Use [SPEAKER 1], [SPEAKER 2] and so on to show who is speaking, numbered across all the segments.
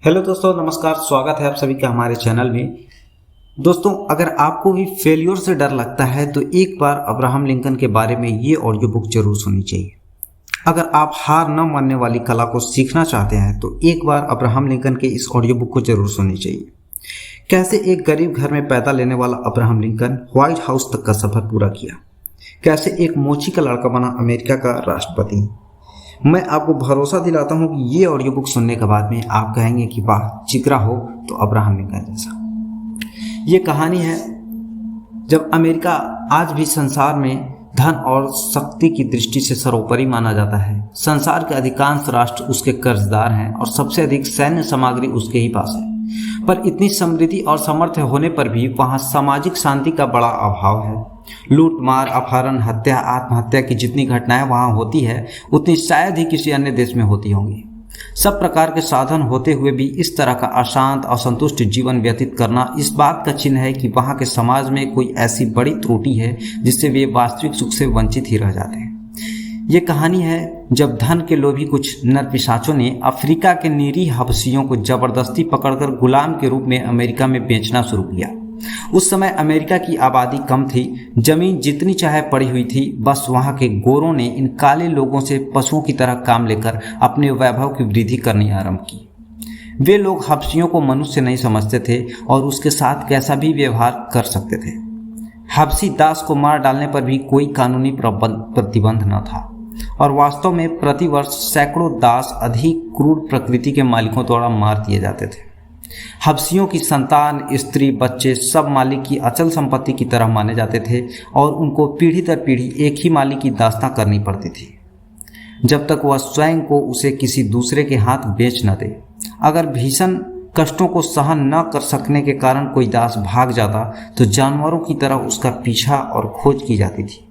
[SPEAKER 1] Hello दोस्तों, नमस्कार। स्वागत है आप सभी का हमारे चैनल में। दोस्तों, अगर आपको भी फेलियर से डर लगता है तो एक बार अब्राहम लिंकन के बारे में ये ऑडियो बुक जरूर सुननी चाहिए। अगर आप हार न मानने वाली कला को सीखना चाहते हैं तो एक बार अब्राहम लिंकन के इस ऑडियो बुक को जरूर सुननी चाहिए। कैसे एक गरीब घर में पैदा लेने वाला अब्राहम लिंकन व्हाइट हाउस तक का सफर पूरा किया, कैसे एक मोची का लड़का बना अमेरिका का राष्ट्रपति। मैं आपको भरोसा दिलाता हूं कि ये ऑडियो बुक सुनने के बाद में आप कहेंगे कि वाह, जिगरा हो तो अब्राहम लिंकन जैसा। ये कहानी है जब अमेरिका आज भी संसार में धन और शक्ति की दृष्टि से सर्वोपरि माना जाता है। संसार के अधिकांश राष्ट्र उसके कर्जदार हैं और सबसे अधिक सैन्य सामग्री उसके ही पास है। पर इतनी समृद्धि और सामर्थ्य होने पर भी वहाँ सामाजिक शांति का बड़ा अभाव है। लूट मार, अपहरण, हत्या, आत्महत्या की जितनी घटनाएं वहाँ होती है उतनी शायद ही किसी अन्य देश में होती होंगी। सब प्रकार के साधन होते हुए भी इस तरह का अशांत, असंतुष्ट जीवन व्यतीत करना इस बात का चिन्ह है कि वहाँ के समाज में कोई ऐसी बड़ी त्रुटि है जिससे वे वास्तविक सुख से वंचित ही रह जाते हैं। ये कहानी है जब धन के लोभी कुछ नरपिशाचों ने अफ्रीका के निरीह हबशियों को जबरदस्ती पकड़कर गुलाम के रूप में अमेरिका में बेचना शुरू किया। उस समय अमेरिका की आबादी कम थी, जमीन जितनी चाहे पड़ी हुई थी। बस वहां के गोरों ने इन काले लोगों से पशुओं की तरह काम लेकर अपने वैभव की वृद्धि करनी आरंभ की। वे लोग हबशियों को मनुष्य नहीं समझते थे और उसके साथ कैसा भी व्यवहार कर सकते थे। हबशी दास को मार डालने पर भी कोई कानूनी प्रतिबंध न था और वास्तव में प्रतिवर्ष सैकड़ों दास अधिक क्रूर प्रकृति के मालिकों द्वारा मार दिए जाते थे। हबशियों की संतान, स्त्री, बच्चे सब मालिक की अचल संपत्ति की तरह माने जाते थे और उनको पीढ़ी दर पीढ़ी एक ही मालिक की दास्तां करनी पड़ती थी जब तक वह स्वयं को उसे किसी दूसरे के हाथ बेच न दे। अगर भीषण कष्टों को सहन न कर सकने के कारण कोई दास भाग जाता तो जानवरों की तरह उसका पीछा और खोज की जाती थी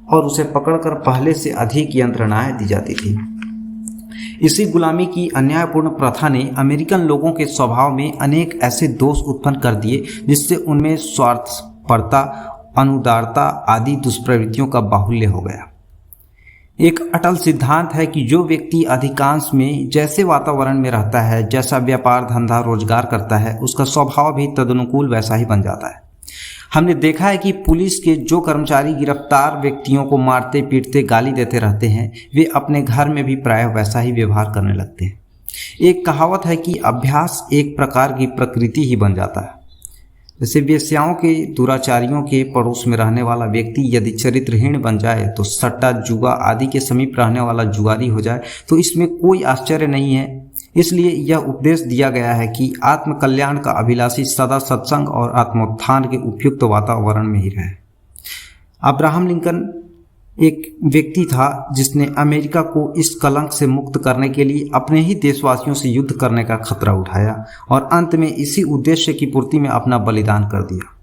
[SPEAKER 1] और उसे पकड़कर पहले से अधिक यंत्रणाएं दी जाती थी। इसी गुलामी की अन्यायपूर्ण प्रथा ने अमेरिकन लोगों के स्वभाव में अनेक ऐसे दोष उत्पन्न कर दिए जिससे उनमें स्वार्थपरता, अनुदारता आदि दुष्प्रवृत्तियों का बाहुल्य हो गया। एक अटल सिद्धांत है कि जो व्यक्ति अधिकांश में जैसे वातावरण में रहता है, जैसा व्यापार धंधा रोजगार करता है, उसका स्वभाव भी तदनुकूल वैसा ही बन जाता है। हमने देखा है कि पुलिस के जो कर्मचारी गिरफ्तार व्यक्तियों को मारते पीटते गाली देते रहते हैं, वे अपने घर में भी प्रायः वैसा ही व्यवहार करने लगते हैं। एक कहावत है कि अभ्यास एक प्रकार की प्रकृति ही बन जाता है। जैसे वेश्याओं के, दुराचारियों के पड़ोस में रहने वाला व्यक्ति यदि चरित्रहीन बन जाए तो सट्टा, जुआ आदि के समीप रहने वाला जुआरी हो जाए तो इसमें कोई आश्चर्य नहीं है। इसलिए यह उपदेश दिया गया है कि आत्मकल्याण का अभिलाषी सदा सत्संग और आत्मोत्थान के उपयुक्त वातावरण में ही रहे। अब्राहम लिंकन एक व्यक्ति था जिसने अमेरिका को इस कलंक से मुक्त करने के लिए अपने ही देशवासियों से युद्ध करने का खतरा उठाया और अंत में इसी उद्देश्य की पूर्ति में अपना बलिदान कर दिया।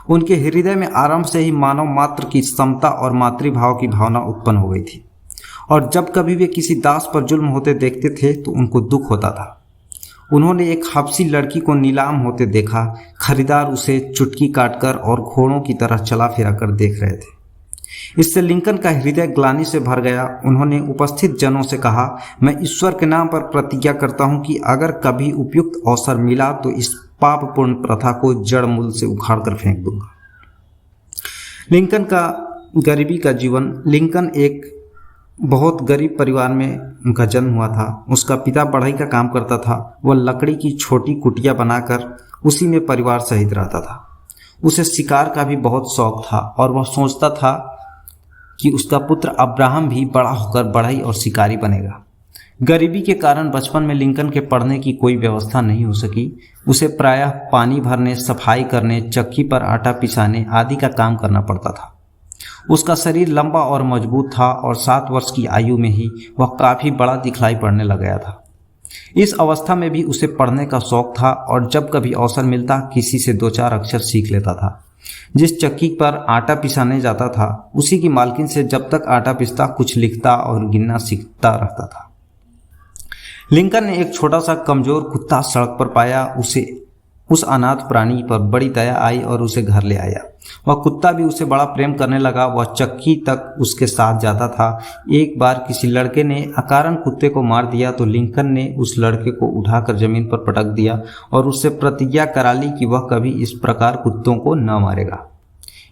[SPEAKER 1] उनके हृदय में आरंभ से ही मानव मात्र की समता और मातृभाव की भावना उत्पन्न हो गई थी और जब कभी वे किसी दास पर जुल्म होते देखते थे तो उनको दुख होता था। उन्होंने एक हबशी लड़की को नीलाम होते देखा। खरीदार उसे चुटकी काटकर और घोड़ों की तरह चला फिरा कर देख रहे थे। इससे लिंकन का हृदय ग्लानि से भर गया। उन्होंने उपस्थित जनों से कहा, मैं ईश्वर के नाम पर प्रतिज्ञा करता हूं कि अगर कभी उपयुक्त अवसर मिला तो इस पापपूर्ण प्रथा को जड़ मूल से उखाड़ कर फेंक दूंगा। लिंकन का गरीबी का जीवन। लिंकन एक बहुत गरीब परिवार में उनका जन्म हुआ था। उसका पिता बढ़ई का काम करता था। वह लकड़ी की छोटी कुटिया बनाकर उसी में परिवार सहित रहता था। उसे शिकार का भी बहुत शौक था और वह सोचता था कि उसका पुत्र अब्राहम भी बड़ा होकर बढ़ई और शिकारी बनेगा। गरीबी के कारण बचपन में लिंकन के पढ़ने की कोई व्यवस्था नहीं हो सकी। उसे प्रायः पानी भरने, सफाई करने, चक्की पर आटा पिसाने आदि का काम करना पड़ता था। उसका शरीर लंबा और मजबूत था और 7 वर्ष की आयु में ही वह काफी बड़ा दिखलाई पड़ने लग गया था। इस अवस्था में भी उसे पढ़ने का शौक था और जब कभी अवसर मिलता किसी से 2-4 अक्षर सीख लेता था। जिस चक्की पर आटा पिसाने जाता था उसी की मालकिन से जब तक आटा पिसता कुछ लिखता और गिनना सीखता रहता था। लिंकन ने एक छोटा सा कमजोर कुत्ता सड़क पर पाया। उसे उस अनाथ प्राणी पर बड़ी दया आई और उसे घर ले आया। वह कुत्ता भी उसे बड़ा प्रेम करने लगा। वह चक्की तक उसके साथ जाता था। एक बार किसी लड़के ने अकारण कुत्ते को मार दिया तो लिंकन ने उस लड़के को उठाकर जमीन पर पटक दिया और उससे प्रतिज्ञा करा ली कि वह कभी इस प्रकार कुत्तों को न मारेगा।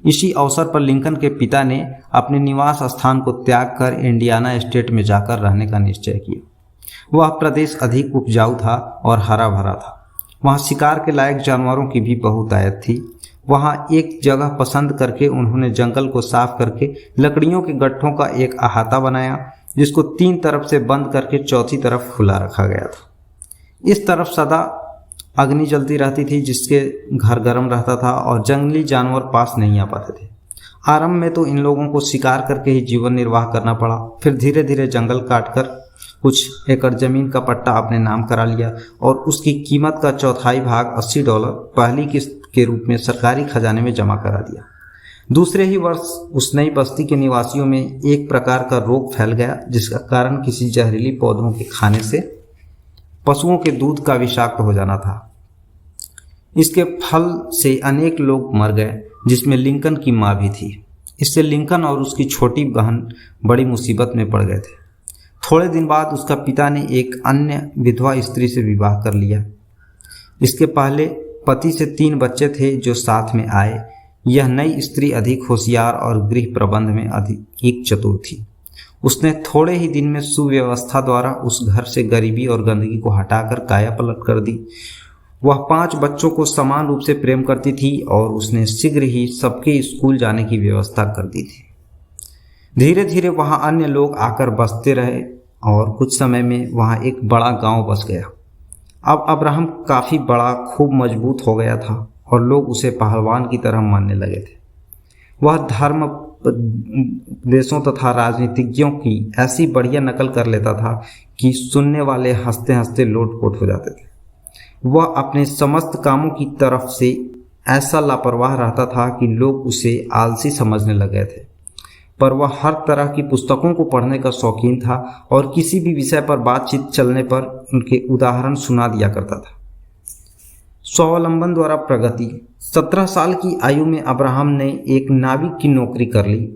[SPEAKER 1] इसी अवसर पर लिंकन के पिता ने अपने निवास स्थान को त्याग कर इंडियाना स्टेट में जाकर रहने का निश्चय किया। वह प्रदेश अधिक उपजाऊ था और हरा भरा था। वहाँ शिकार के लायक जानवरों की भी बहुत आयत थी। वहाँ एक जगह पसंद करके उन्होंने जंगल को साफ करके लकड़ियों के गट्ठों का एक अहाता बनाया, जिसको 3 तरफ से बंद करके चौथी तरफ खुला रखा गया था। इस तरफ सदा अग्नि जलती रहती थी, जिसके घर गर्म रहता था और जंगली जानवर पास नहीं आ पाते थे। आरंभ में तो इन लोगों को शिकार करके ही जीवन निर्वाह करना पड़ा। फिर धीरे धीरे जंगल काटकर कुछ एकड़ जमीन का पट्टा अपने नाम करा लिया और उसकी कीमत का चौथाई भाग $80 पहली किस्त के रूप में सरकारी खजाने में जमा करा दिया। दूसरे ही वर्ष उस नई बस्ती के निवासियों में एक प्रकार का रोग फैल गया, जिसका कारण किसी जहरीली पौधों के खाने से पशुओं के दूध का विषाक्त हो जाना था। इसके फल से अनेक लोग मर गए, जिसमें लिंकन की मां भी थी। इससे लिंकन और उसकी छोटी बहन बड़ी मुसीबत में पड़ गए थे। थोड़े दिन बाद उसका पिता ने एक अन्य विधवा स्त्री से विवाह कर लिया। इसके पहले पति से 3 बच्चे थे जो साथ में आए। यह नई स्त्री अधिक होशियार और गृह प्रबंध में अधिक चतुर थी। उसने थोड़े ही दिन में सुव्यवस्था द्वारा उस घर से गरीबी और गंदगी को हटाकर काया पलट कर दी। वह 5 बच्चों को समान रूप से प्रेम करती थी और उसने शीघ्र ही सबके स्कूल जाने की व्यवस्था कर दी थी। धीरे धीरे वहाँ अन्य लोग आकर बसते रहे और कुछ समय में वहाँ एक बड़ा गांव बस गया। अब अब्राहम काफ़ी बड़ा, खूब मजबूत हो गया था और लोग उसे पहलवान की तरह मानने लगे थे। वह धर्म देशों तथा राजनीतिज्ञों की ऐसी बढ़िया नकल कर लेता था कि सुनने वाले हंसते हंसते लोटपोट हो जाते थे। वह अपने समस्त कामों की तरफ से ऐसा लापरवाह रहता था कि लोग उसे आलसी समझने लगे थे। पर वह हर तरह की पुस्तकों को पढ़ने का शौकीन था और किसी भी विषय पर बातचीत चलने पर उनके उदाहरण सुना दिया करता था। स्वावलंबन द्वारा प्रगति। 17 साल की आयु में अब्राहम ने एक नाविक की नौकरी कर ली।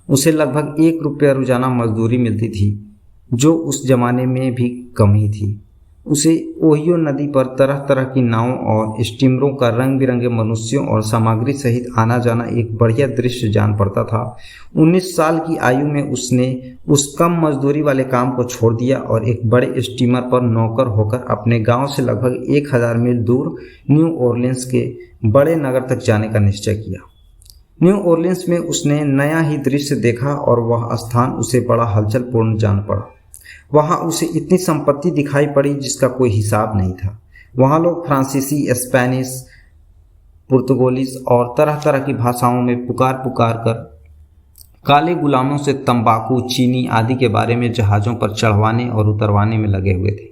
[SPEAKER 1] उसे लगभग ₹1 रोजाना मजदूरी मिलती थी, जो उस जमाने में भी कम ही थी। उसे ओहियो नदी पर तरह तरह की नावों और स्टीमरों का रंग बिरंगे मनुष्यों और सामग्री सहित आना जाना एक बढ़िया दृश्य जान पड़ता था। 19 साल की आयु में उसने उस कम मजदूरी वाले काम को छोड़ दिया और एक बड़े स्टीमर पर नौकर होकर अपने गांव से लगभग 1000 मील दूर न्यू ऑरलिन्स के बड़े नगर तक जाने का निश्चय किया। न्यू ऑरलिन्स में उसने नया ही दृश्य देखा और वह स्थान उसे बड़ा हलचलपूर्ण जान पड़ा। वहाँ उसे इतनी संपत्ति दिखाई पड़ी जिसका कोई हिसाब नहीं था। वहाँ लोग फ्रांसीसी, स्पेनिश, पुर्तगालीस और तरह तरह की भाषाओं में पुकार पुकार कर काले गुलामों से तंबाकू, चीनी आदि के बारे में जहाज़ों पर चढ़वाने और उतरवाने में लगे हुए थे।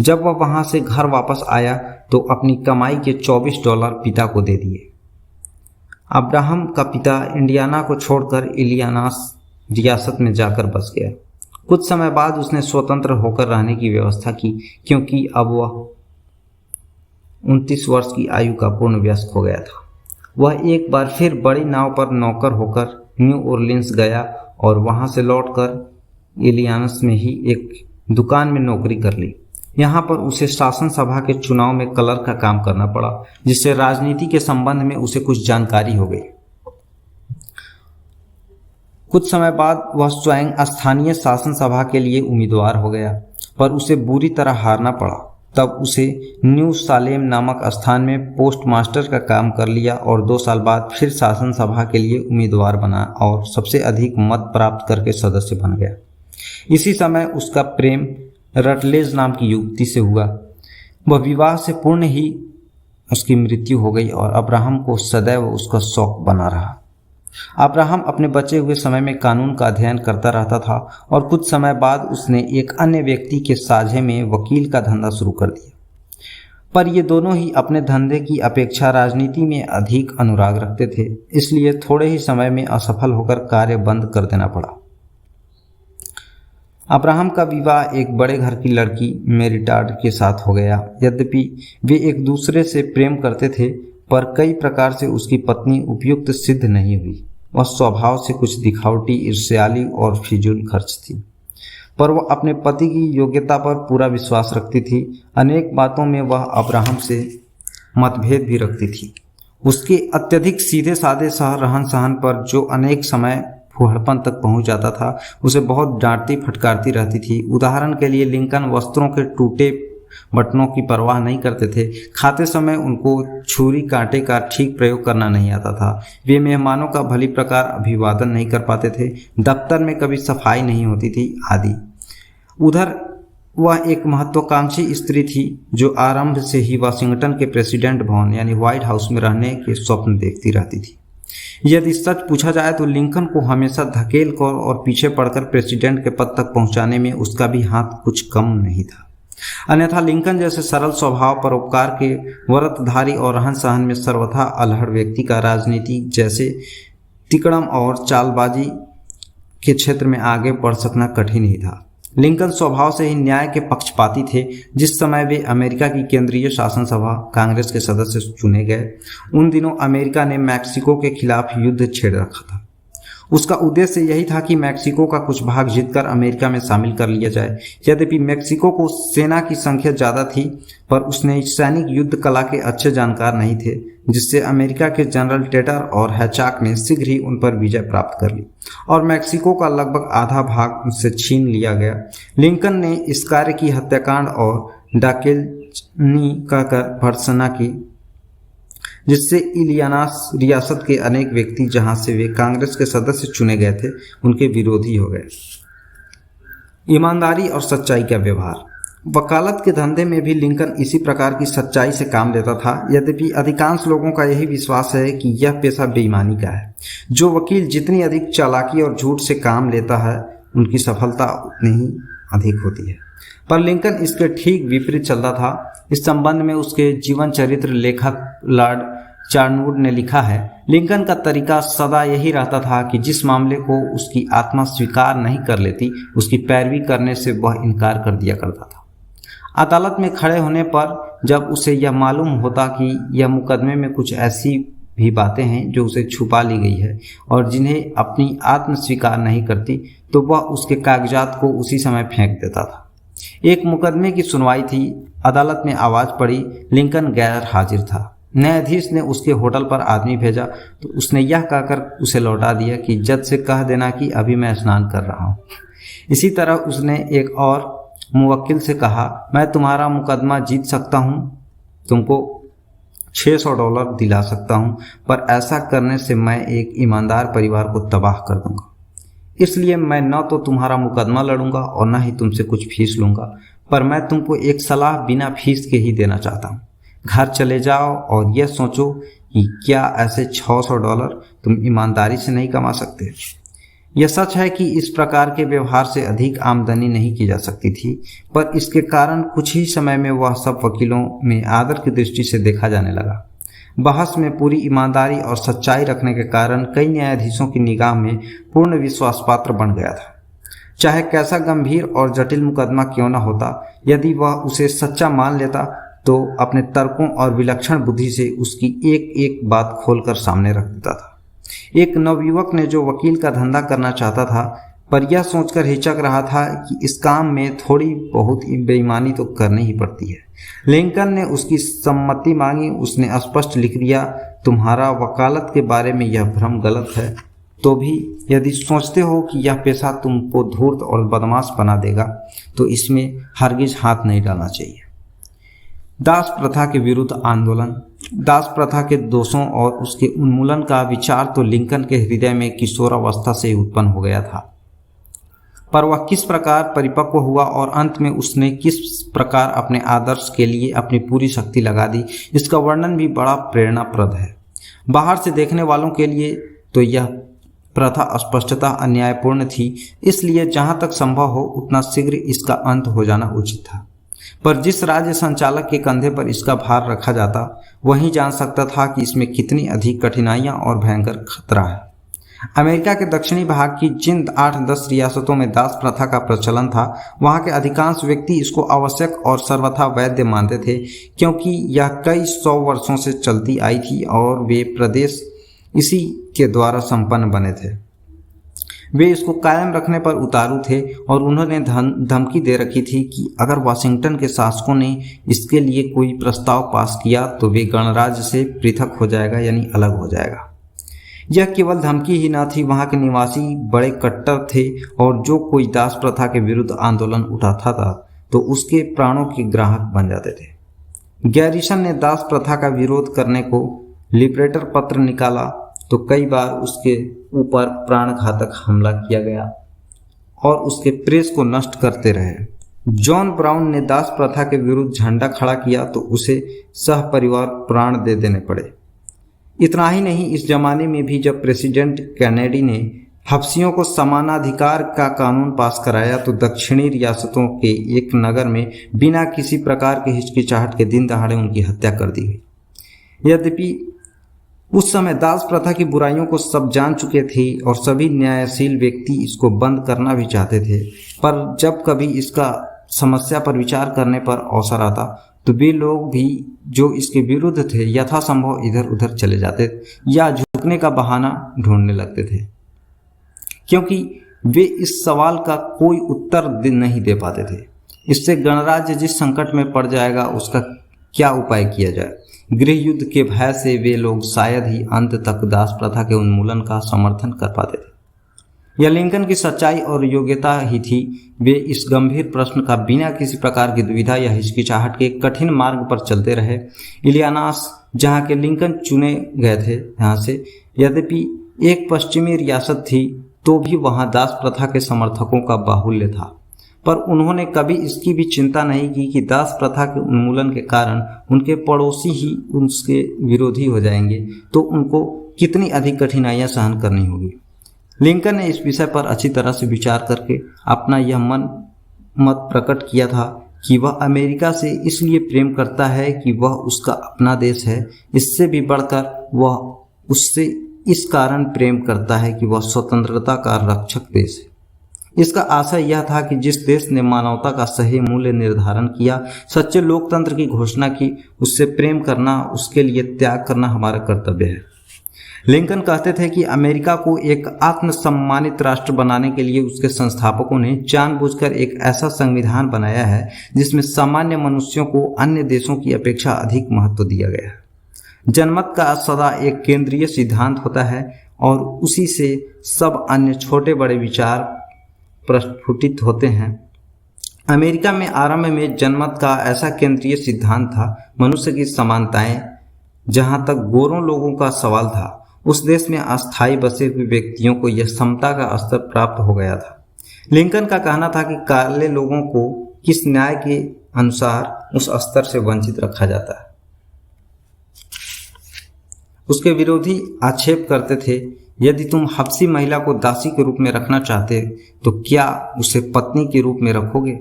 [SPEAKER 1] जब वह वहाँ से घर वापस आया तो अपनी कमाई के $24 पिता को दे दिए। अब्राहम का पिता इंडियाना को छोड़कर इलियानास रियासत में जाकर बस गया। कुछ समय बाद उसने स्वतंत्र होकर रहने की व्यवस्था की, क्योंकि अब वह 29 वर्ष की आयु का पूर्ण वयस्क हो गया था। वह एक बार फिर बड़ी नाव पर नौकर होकर न्यू ऑरलिन्स गया और वहां से लौटकर इलियानस में ही एक दुकान में नौकरी कर ली। यहाँ पर उसे शासन सभा के चुनाव में क्लर्क का काम करना पड़ा, जिससे राजनीति के संबंध में उसे कुछ जानकारी हो गई। कुछ समय बाद वह स्वयं स्थानीय शासन सभा के लिए उम्मीदवार हो गया, पर उसे बुरी तरह हारना पड़ा। तब उसे न्यू सालेम नामक स्थान में पोस्टमास्टर का काम कर लिया और 2 साल बाद फिर शासन सभा के लिए उम्मीदवार बना और सबसे अधिक मत प्राप्त करके सदस्य बन गया। इसी समय उसका प्रेम रटलेज नाम की युवती से हुआ। वह विवाह से पूर्ण ही उसकी मृत्यु हो गई और अब्राहम को सदैव उसका शौक बना रहा। अब्राहम अपने बचे हुए समय में कानून का अध्ययन करता रहता था और कुछ समय बाद उसने एक अन्य व्यक्ति के साझे में वकील का धंधा शुरू कर दिया। पर ये दोनों ही अपने धंधे की अपेक्षा राजनीति में अधिक अनुराग रखते थे, इसलिए थोड़े ही समय में असफल होकर कार्य बंद कर देना पड़ा। अब्राहम का विवाह एक बड़े घर की लड़की मेरिटाड के साथ हो गया। यद्यपि वे एक दूसरे से प्रेम करते थे, पर कई प्रकार से उसकी पत्नी उपयुक्त सिद्ध नहीं हुई। वह स्वभाव से कुछ दिखावटी, ईर्ष्यालु और फिजूल खर्च थी, पर वह अपने पति की योग्यता पर पूरा विश्वास रखती थी। अनेक बातों में वह अब्राहम से मतभेद भी रखती थी। उसके अत्यधिक सीधे साधे रहन सहन पर, जो अनेक समय फूहड़पन तक पहुंच जाता था, उसे बहुत डांटती फटकारती रहती थी। उदाहरण के लिए लिंकन वस्त्रों के टूटे बटनों की परवाह नहीं करते थे। खाते समय उनको छुरी कांटे का ठीक प्रयोग करना नहीं आता था। वे मेहमानों का भली प्रकार अभिवादन नहीं कर पाते थे। दफ्तर में कभी सफाई नहीं होती थी आदि। उधर वह एक महत्वाकांक्षी स्त्री थी, जो आरंभ से ही वाशिंगटन के प्रेसिडेंट भवन यानी व्हाइट हाउस में रहने के स्वप्न देखती रहती थी। यदि सच पूछा जाए तो लिंकन को हमेशा धकेल कर और पीछे पड़कर प्रेसिडेंट के पद तक पहुंचाने में उसका भी हाथ कुछ कम नहीं था। अन्यथा लिंकन जैसे सरल स्वभाव, परोपकार के व्रतधारी और रहन सहन में सर्वथा अलहड़ व्यक्ति का राजनीति जैसे तिकड़म और चालबाजी के क्षेत्र में आगे बढ़ सकना कठिन ही था। लिंकन स्वभाव से ही न्याय के पक्षपाती थे। जिस समय वे अमेरिका की केंद्रीय शासन सभा कांग्रेस के सदस्य चुने गए, उन दिनों अमेरिका ने मैक्सिको के खिलाफ युद्ध छेड़ रखा था। उसका उद्देश्य यही था कि मैक्सिको का कुछ भाग जीतकर अमेरिका में शामिल कर लिया जाए। यद्यपि मैक्सिको को सेना की संख्या ज़्यादा थी, पर उसने सैनिक युद्ध कला के अच्छे जानकार नहीं थे, जिससे अमेरिका के जनरल टेटर और हैचाक ने शीघ्र ही उन पर विजय प्राप्त कर ली और मैक्सिको का लगभग आधा भाग उनसे छीन लिया गया। लिंकन ने इस कार्य की हत्याकांड और डाकेलनी का भर्त्सना की, जिससे इलियानास रियासत के अनेक व्यक्ति, जहां से वे कांग्रेस के सदस्य चुने गए थे, उनके विरोधी हो गए। ईमानदारी और सच्चाई का व्यवहार। वकालत के धंधे में भी लिंकन इसी प्रकार की सच्चाई से काम लेता था। यद्यपि अधिकांश लोगों का यही विश्वास है कि यह पेशा बेईमानी का है। जो वकील जितनी अधिक चालाकी और झूठ से काम लेता है, उनकी सफलता उतनी ही अधिक होती है। पर लिंकन इसके ठीक विपरीत चलता था। इस संबंध में उसके जीवन चरित्र लेखक लॉर्ड चार्नवुड ने लिखा है, लिंकन का तरीका सदा यही रहता था कि जिस मामले को उसकी आत्मा स्वीकार नहीं कर लेती, उसकी पैरवी करने से वह इनकार कर दिया करता था। अदालत में खड़े होने पर जब उसे यह मालूम होता कि यह मुकदमे में कुछ ऐसी भी बातें हैं जो उसे छुपा ली गई है और जिन्हें अपनी आत्म स्वीकार नहीं करती, तो वह उसके कागजात को उसी समय फेंक देता था। एक मुकदमे की सुनवाई थी। अदालत में आवाज पड़ी। लिंकन गैर हाजिर था। न्यायाधीश ने उसके होटल पर आदमी भेजा तो उसने यह कहकर उसे लौटा दिया कि जज से कह देना कि अभी मैं स्नान कर रहा हूँ। इसी तरह उसने एक और मुवक्किल से कहा, मैं तुम्हारा मुकदमा जीत सकता हूँ, तुमको $600 दिला सकता हूँ, पर ऐसा करने से मैं एक ईमानदार परिवार को तबाह कर दूंगा। इसलिए मैं न तो तुम्हारा मुकदमा लड़ूंगा और न ही तुमसे कुछ फीस लूंगा, पर मैं तुमको एक सलाह बिना फीस के ही देना चाहता हूँ। घर चले जाओ और यह सोचो कि क्या ऐसे $600 तुम ईमानदारी से नहीं कमा सकते। यह सच है कि इस प्रकार के व्यवहार से अधिक आमदनी नहीं की जा सकती थी, पर इसके कारण कुछ ही समय में वह सब वकीलों में आदर की दृष्टि से देखा जाने लगा। बहस में पूरी ईमानदारी और सच्चाई रखने के कारण कई न्यायाधीशों की निगाह में पूर्ण विश्वास पात्र बन गया था। चाहे कैसा गंभीर और जटिल मुकदमा क्यों न होता, यदि वह उसे सच्चा मान लेता तो अपने तर्कों और विलक्षण बुद्धि से उसकी एक एक बात खोलकर सामने रख देता था। एक नवयुवक ने जो वकील का धंधा करना चाहता था, पर यह सोचकर हिचक रहा था कि इस काम में थोड़ी बहुत बेईमानी तो करनी ही पड़ती है। लिंकन ने उसकी सम्मति मांगी। उसने स्पष्ट लिख दिया, तुम्हारा वकालत के बारे में यह भ्रम गलत है, तो भी यदि सोचते हो कि यह पेशा तुमको धूर्त और बदमाश बना देगा, तो इसमें हरगिज हाथ नहीं डालना चाहिए। दास प्रथा के विरुद्ध आंदोलन। दास प्रथा के दोषों और उसके उन्मूलन का विचार तो लिंकन के हृदय में किशोरावस्था से उत्पन्न हो गया था, पर वह किस प्रकार परिपक्व हुआ और अंत में उसने किस प्रकार अपने आदर्श के लिए अपनी पूरी शक्ति लगा दी, इसका वर्णन भी बड़ा प्रेरणाप्रद है। बाहर से देखने वालों के लिए तो यह प्रथा स्पष्टतः अन्यायपूर्ण थी, इसलिए जहां तक संभव हो उतना शीघ्र इसका अंत हो जाना उचित था। पर जिस राज्य संचालक के कंधे पर इसका भार रखा जाता, वही जान सकता था कि इसमें कितनी अधिक कठिनाइयां और भयंकर खतरा है। अमेरिका के दक्षिणी भाग की जिन 8-10 रियासतों में दास प्रथा का प्रचलन था, वहां के अधिकांश व्यक्ति इसको आवश्यक और सर्वथा वैध मानते थे, क्योंकि यह कई 100 वर्षों से चलती आई थी और वे प्रदेश इसी के द्वारा संपन्न बने थे। वे इसको कायम रखने पर उतारू थे और उन्होंने धमकी दे रखी थी कि अगर वाशिंगटन के शासकों ने इसके लिए कोई प्रस्ताव पास किया तो वे गणराज्य से पृथक हो जाएगा, यानी अलग हो जाएगा। यह केवल धमकी ही न थी, वहां के निवासी बड़े कट्टर थे और जो कोई दास प्रथा के विरुद्ध आंदोलन उठाता था तो उसके प्राणों के ग्राहक बन जाते थे। गैरिसन ने दास प्रथा का विरोध करने को लिबरेटर पत्र निकाला तो कई बार उसके ऊपर प्राणघातक हमला किया गया और उसके प्रेस को नष्ट करते रहे। जॉन ब्राउन ने दास प्रथा के विरुद्ध झंडा खड़ा किया तो उसे सहपरिवार प्राण दे देने पड़े। इतना ही नहीं, इस जमाने में भी जब प्रेसिडेंट कैनेडी ने हब्सियों को समानाधिकार का कानून पास कराया तो दक्षिणी रियासतों के एक नगर में बिना किसी प्रकार की हिचकिचाहट के दिन दहाड़े उनकी हत्या कर दी गई। यद्यपि उस समय दास प्रथा की बुराइयों को सब जान चुके थे और सभी न्यायशील व्यक्ति इसको बंद करना भी चाहते थे, पर जब कभी इसका समस्या पर विचार करने पर अवसर आता तो वे लोग भी जो इसके विरुद्ध थे यथासंभव इधर उधर चले जाते या झुकने का बहाना ढूंढने लगते थे, क्योंकि वे इस सवाल का कोई उत्तर नहीं दे पाते थे। इससे गणराज्य जिस संकट में पड़ जाएगा उसका क्या उपाय किया जाए। गृह युद्ध के भय से वे लोग शायद ही अंत तक दास प्रथा के उन्मूलन का समर्थन कर पाते थे। यह लिंकन की सच्चाई और योग्यता ही थी। वे इस गंभीर प्रश्न का बिना किसी प्रकार की दुविधा या हिचकिचाहट के कठिन मार्ग पर चलते रहे। इलियानास, जहां के लिंकन चुने गए थे, यहाँ से यद्यपि एक पश्चिमी रियासत थी तो भी वहां दास प्रथा के समर्थकों का बाहुल्य था, पर उन्होंने कभी इसकी भी चिंता नहीं की कि दास प्रथा के उन्मूलन के कारण उनके पड़ोसी ही उसके विरोधी हो जाएंगे तो उनको कितनी अधिक कठिनाइयां सहन करनी होगी। लिंकन ने इस विषय पर अच्छी तरह से विचार करके अपना यह मत प्रकट किया था कि वह अमेरिका से इसलिए प्रेम करता है कि वह उसका अपना देश है। इससे भी बढ़कर वह उससे इस कारण प्रेम करता है कि वह स्वतंत्रता का रक्षक देश है। इसका आशय यह था कि जिस देश ने मानवता का सही मूल्य निर्धारण किया, सच्चे लोकतंत्र की घोषणा की, उससे प्रेम करना, उसके लिए त्याग करना हमारा कर्तव्य है। लिंकन कहते थे कि अमेरिका को एक आत्मसम्मानित राष्ट्र बनाने के लिए उसके संस्थापकों ने जानबूझकर एक ऐसा संविधान बनाया है जिसमें सामान्य मनुष्यों को अन्य देशों की अपेक्षा अधिक महत्व दिया गया है। जनमत का सदा एक केंद्रीय सिद्धांत होता है और उसी से सब अन्य छोटे बड़े विचार प्रस्फुटित होते हैं। अमेरिका में आरंभ में जनमत का ऐसा केंद्रीय सिद्धांत था, मनुष्य की समानताएं। जहां तक गोरों लोगों का सवाल था, उस देश में अस्थायी बसे हुए व्यक्तियों को यह समता का स्तर प्राप्त हो गया था। लिंकन का कहना था कि काले लोगों को किस न्याय के अनुसार उस स्तर से वंचित रखा जाता है। उसके विरोधी आक्षेप करते थे, यदि तुम हब्सी महिला को दासी के रूप में रखना चाहते तो क्या उसे पत्नी के रूप में रखोगे?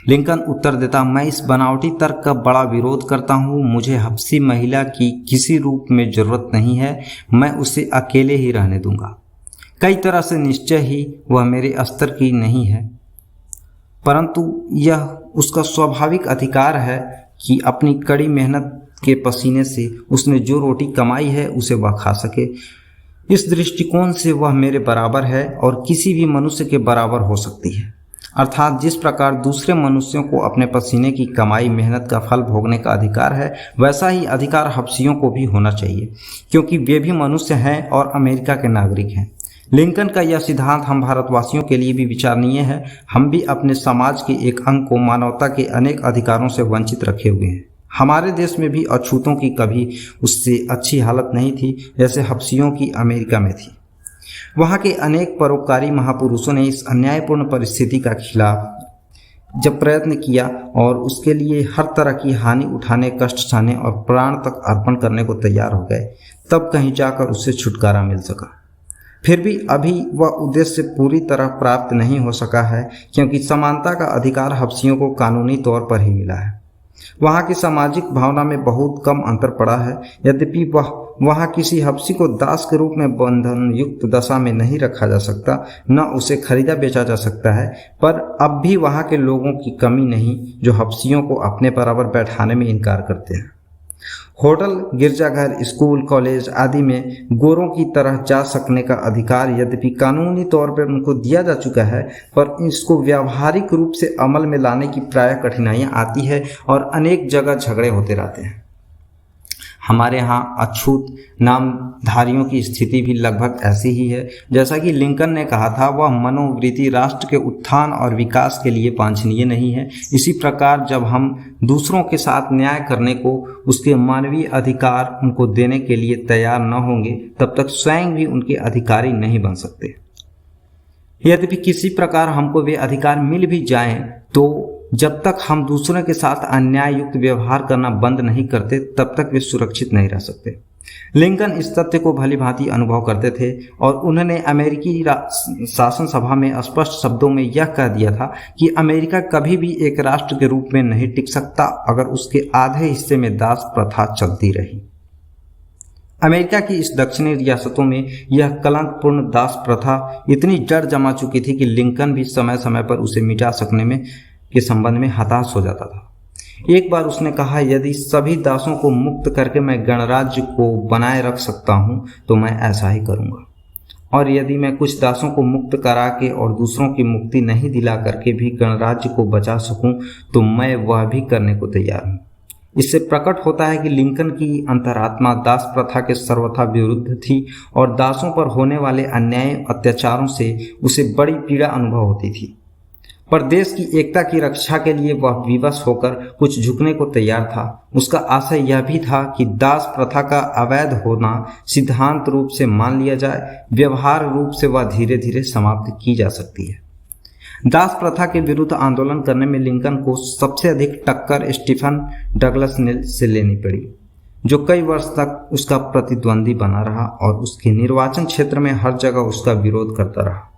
[SPEAKER 1] लिंकन उत्तर देता, मैं इस बनावटी तर्क का बड़ा विरोध करता हूँ। मुझे हब्सी महिला की किसी रूप में जरूरत नहीं है, मैं उसे अकेले ही रहने दूंगा। कई तरह से निश्चय ही वह मेरे स्तर की नहीं है, परंतु यह उसका स्वाभाविक अधिकार है कि अपनी कड़ी मेहनत के पसीने से उसने जो रोटी कमाई है उसे वह खा सके। इस दृष्टिकोण से वह मेरे बराबर है और किसी भी मनुष्य के बराबर हो सकती है। अर्थात जिस प्रकार दूसरे मनुष्यों को अपने पसीने की कमाई मेहनत का फल भोगने का अधिकार है, वैसा ही अधिकार हब्सियों को भी होना चाहिए, क्योंकि वे भी मनुष्य हैं और अमेरिका के नागरिक हैं। लिंकन का यह सिद्धांत हम भारतवासियों के लिए भी विचारणीय है। हम भी अपने समाज के एक अंग को मानवता के अनेक अधिकारों से वंचित रखे हुए हैं। हमारे देश में भी अछूतों की कभी उससे अच्छी हालत नहीं थी जैसे हब्सियों की अमेरिका में थी। वहाँ के अनेक परोपकारी महापुरुषों ने इस अन्यायपूर्ण परिस्थिति का खिलाफ जब प्रयत्न किया और उसके लिए हर तरह की हानि उठाने, कष्ट सहने और प्राण तक अर्पण करने को तैयार हो गए, तब कहीं जाकर उससे छुटकारा मिल सका। फिर भी अभी वह उद्देश्य पूरी तरह प्राप्त नहीं हो सका है, क्योंकि समानता का अधिकार हब्सियों को कानूनी तौर पर ही मिला है। वहाँ की सामाजिक भावना में बहुत कम अंतर पड़ा है। यद्यपि वहाँ किसी हबशी को दास के रूप में बंधन युक्त दशा में नहीं रखा जा सकता, न उसे खरीदा बेचा जा सकता है, पर अब भी वहाँ के लोगों की कमी नहीं जो हबशियों को अपने बराबर बैठाने में इनकार करते हैं। होटल, गिरजाघर, स्कूल, कॉलेज आदि में गोरों की तरह जा सकने का अधिकार यद्यपि कानूनी तौर पर उनको दिया जा चुका है, पर इसको व्यावहारिक रूप से अमल में लाने की प्रायः कठिनाइयां आती है और अनेक जगह झगड़े होते रहते हैं। हमारे यहाँ अछूत नामधारियों की स्थिति भी लगभग ऐसी ही है। जैसा कि लिंकन ने कहा था, वह मनोवृत्ति राष्ट्र के उत्थान और विकास के लिए वांछनीय नहीं है। इसी प्रकार जब हम दूसरों के साथ न्याय करने को, उसके मानवीय अधिकार उनको देने के लिए तैयार न होंगे, तब तक स्वयं भी उनके अधिकारी नहीं बन सकते। यद्यपि किसी प्रकार हमको वे अधिकार मिल भी जाएं, तो जब तक हम दूसरों के साथ अन्याय युक्त व्यवहार करना बंद नहीं करते, तब तक वे सुरक्षित नहीं रह सकते। लिंकन इस तथ्य को भली भांति अनुभव करते थे और उन्होंने अमेरिकी शासन सभा में स्पष्ट शब्दों में यह कह दिया था कि अमेरिका कभी भी एक राष्ट्र के रूप में नहीं टिक सकता अगर उसके आधे हिस्से में दास प्रथा चलती रही। अमेरिका की इस दक्षिणी रियासतों में यह कलंकपूर्ण दास प्रथा इतनी जड़ जमा चुकी थी कि लिंकन भी समय समय पर उसे मिटा सकने के संबंध में हताश हो जाता था। एक बार उसने कहा, यदि सभी दासों को मुक्त करके मैं गणराज्य को बनाए रख सकता हूं तो मैं ऐसा ही करूंगा, और यदि मैं कुछ दासों को मुक्त करा के और दूसरों की मुक्ति नहीं दिला करके भी गणराज्य को बचा सकूं तो मैं वह भी करने को तैयार हूं। इससे प्रकट होता है कि लिंकन की अंतरात्मा दास प्रथा के सर्वथा विरुद्ध थी और दासों पर होने वाले अन्याय अत्याचारों से उसे बड़ी पीड़ा अनुभव होती थी। पर देश की एकता की रक्षा के लिए वह विवश होकर कुछ झुकने को तैयार था। उसका आशय यह भी था कि दास प्रथा का अवैध होना सिद्धांत रूप से मान लिया जाए, व्यवहार रूप से वह धीरे धीरे समाप्त की जा सकती है। दास प्रथा के विरुद्ध आंदोलन करने में लिंकन को सबसे अधिक टक्कर स्टीफन डगलस से लेनी पड़ी, जो कई वर्ष तक उसका प्रतिद्वंदी बना रहा और उसके निर्वाचन क्षेत्र में हर जगह उसका विरोध करता रहा।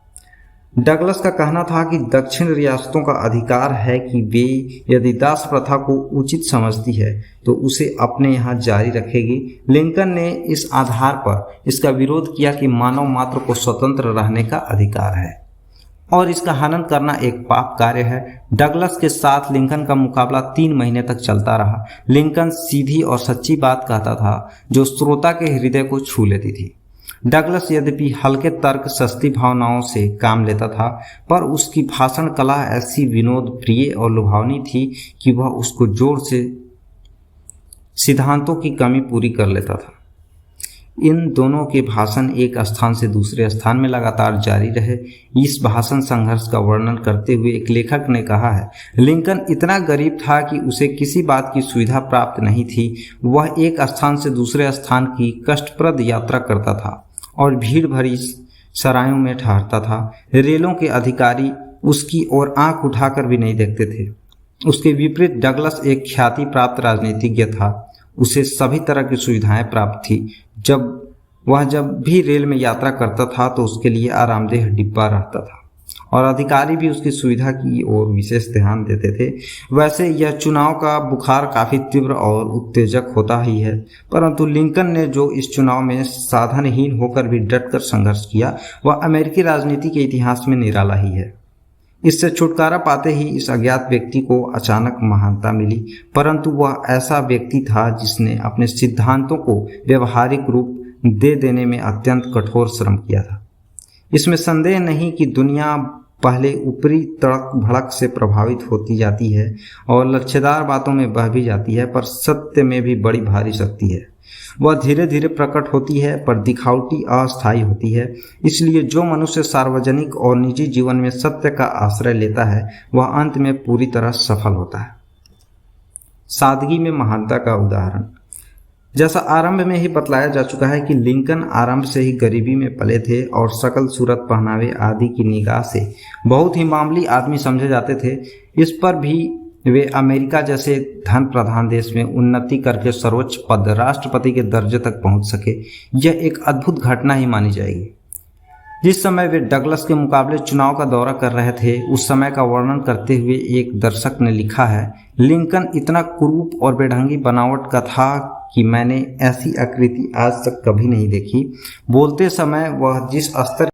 [SPEAKER 1] डगलस का कहना था कि दक्षिण रियासतों का अधिकार है कि वे यदि दास प्रथा को उचित समझती है तो उसे अपने यहाँ जारी रखेगी। लिंकन ने इस आधार पर इसका विरोध किया कि मानव मात्र को स्वतंत्र रहने का अधिकार है और इसका हनन करना एक पाप कार्य है। डगलस के साथ लिंकन का मुकाबला 3 महीने तक चलता रहा। लिंकन सीधी और सच्ची बात कहता था जो श्रोता के हृदय को छू लेती थी। डगलस यद्यपि हल्के तर्क, सस्ती भावनाओं से काम लेता था, पर उसकी भाषण कला ऐसी विनोद प्रिय और लुभावनी थी कि वह उसको जोर से सिद्धांतों की कमी पूरी कर लेता था। इन दोनों के भाषण एक स्थान से दूसरे स्थान में लगातार जारी रहे। इस भाषण संघर्ष का वर्णन करते हुए एक लेखक ने कहा है, लिंकन इतना गरीब था कि उसे किसी बात की सुविधा प्राप्त नहीं थी। वह एक स्थान से दूसरे स्थान की कष्टप्रद यात्रा करता था और भीड़ भरी सरायों में ठहरता था। रेलों के अधिकारी उसकी ओर आंख उठाकर भी नहीं देखते थे। उसके विपरीत डगलस एक ख्याति प्राप्त राजनीतिज्ञ था। उसे सभी तरह की सुविधाएं प्राप्त थी। जब भी रेल में यात्रा करता था तो उसके लिए आरामदेह डिब्बा रहता था और अधिकारी भी उसकी सुविधा की ओर विशेष ध्यान देते थे। वैसे यह चुनाव का बुखार काफ़ी तीव्र और उत्तेजक होता ही है, परंतु लिंकन ने जो इस चुनाव में साधनहीन होकर भी डटकर संघर्ष किया वह अमेरिकी राजनीति के इतिहास में निराला ही है। इससे छुटकारा पाते ही इस अज्ञात व्यक्ति को अचानक महानता मिली, परंतु वह ऐसा व्यक्ति था जिसने अपने सिद्धांतों को व्यवहारिक रूप दे देने में अत्यंत कठोर श्रम किया था। इसमें संदेह नहीं कि दुनिया पहले ऊपरी तड़क भड़क से प्रभावित होती जाती है और लक्ष्यदार बातों में बह भी जाती है, पर सत्य में भी बड़ी भारी शक्ति है। वह धीरे धीरे प्रकट होती है पर दिखावटी अस्थायी होती है। इसलिए जो मनुष्य सार्वजनिक और निजी जीवन में सत्य का आश्रय लेता है वह अंत में पूरी तरह सफल होता है। सादगी में महानता का उदाहरण। जैसा आरंभ में ही बतलाया जा चुका है कि लिंकन आरंभ से ही गरीबी में पले थे और सकल सूरत पहनावे आदि की निगाह से बहुत ही मामूली आदमी समझे जाते थे। इस पर भी वे अमेरिका जैसे धन प्रधान देश में उन्नति करके सर्वोच्च पद राष्ट्रपति के दर्जे तक पहुंच सके। यह एक अद्भुत घटना ही मानी जाएगी। जिस समय वे डगलस के मुकाबले चुनाव का दौरा कर रहे थे, उस समय का वर्णन करते हुए एक दर्शक ने लिखा है, लिंकन इतना कुरूप और बेढंगी बनावट का था कि मैंने ऐसी आकृति आज तक कभी नहीं देखी। बोलते समय वह जिस स्तर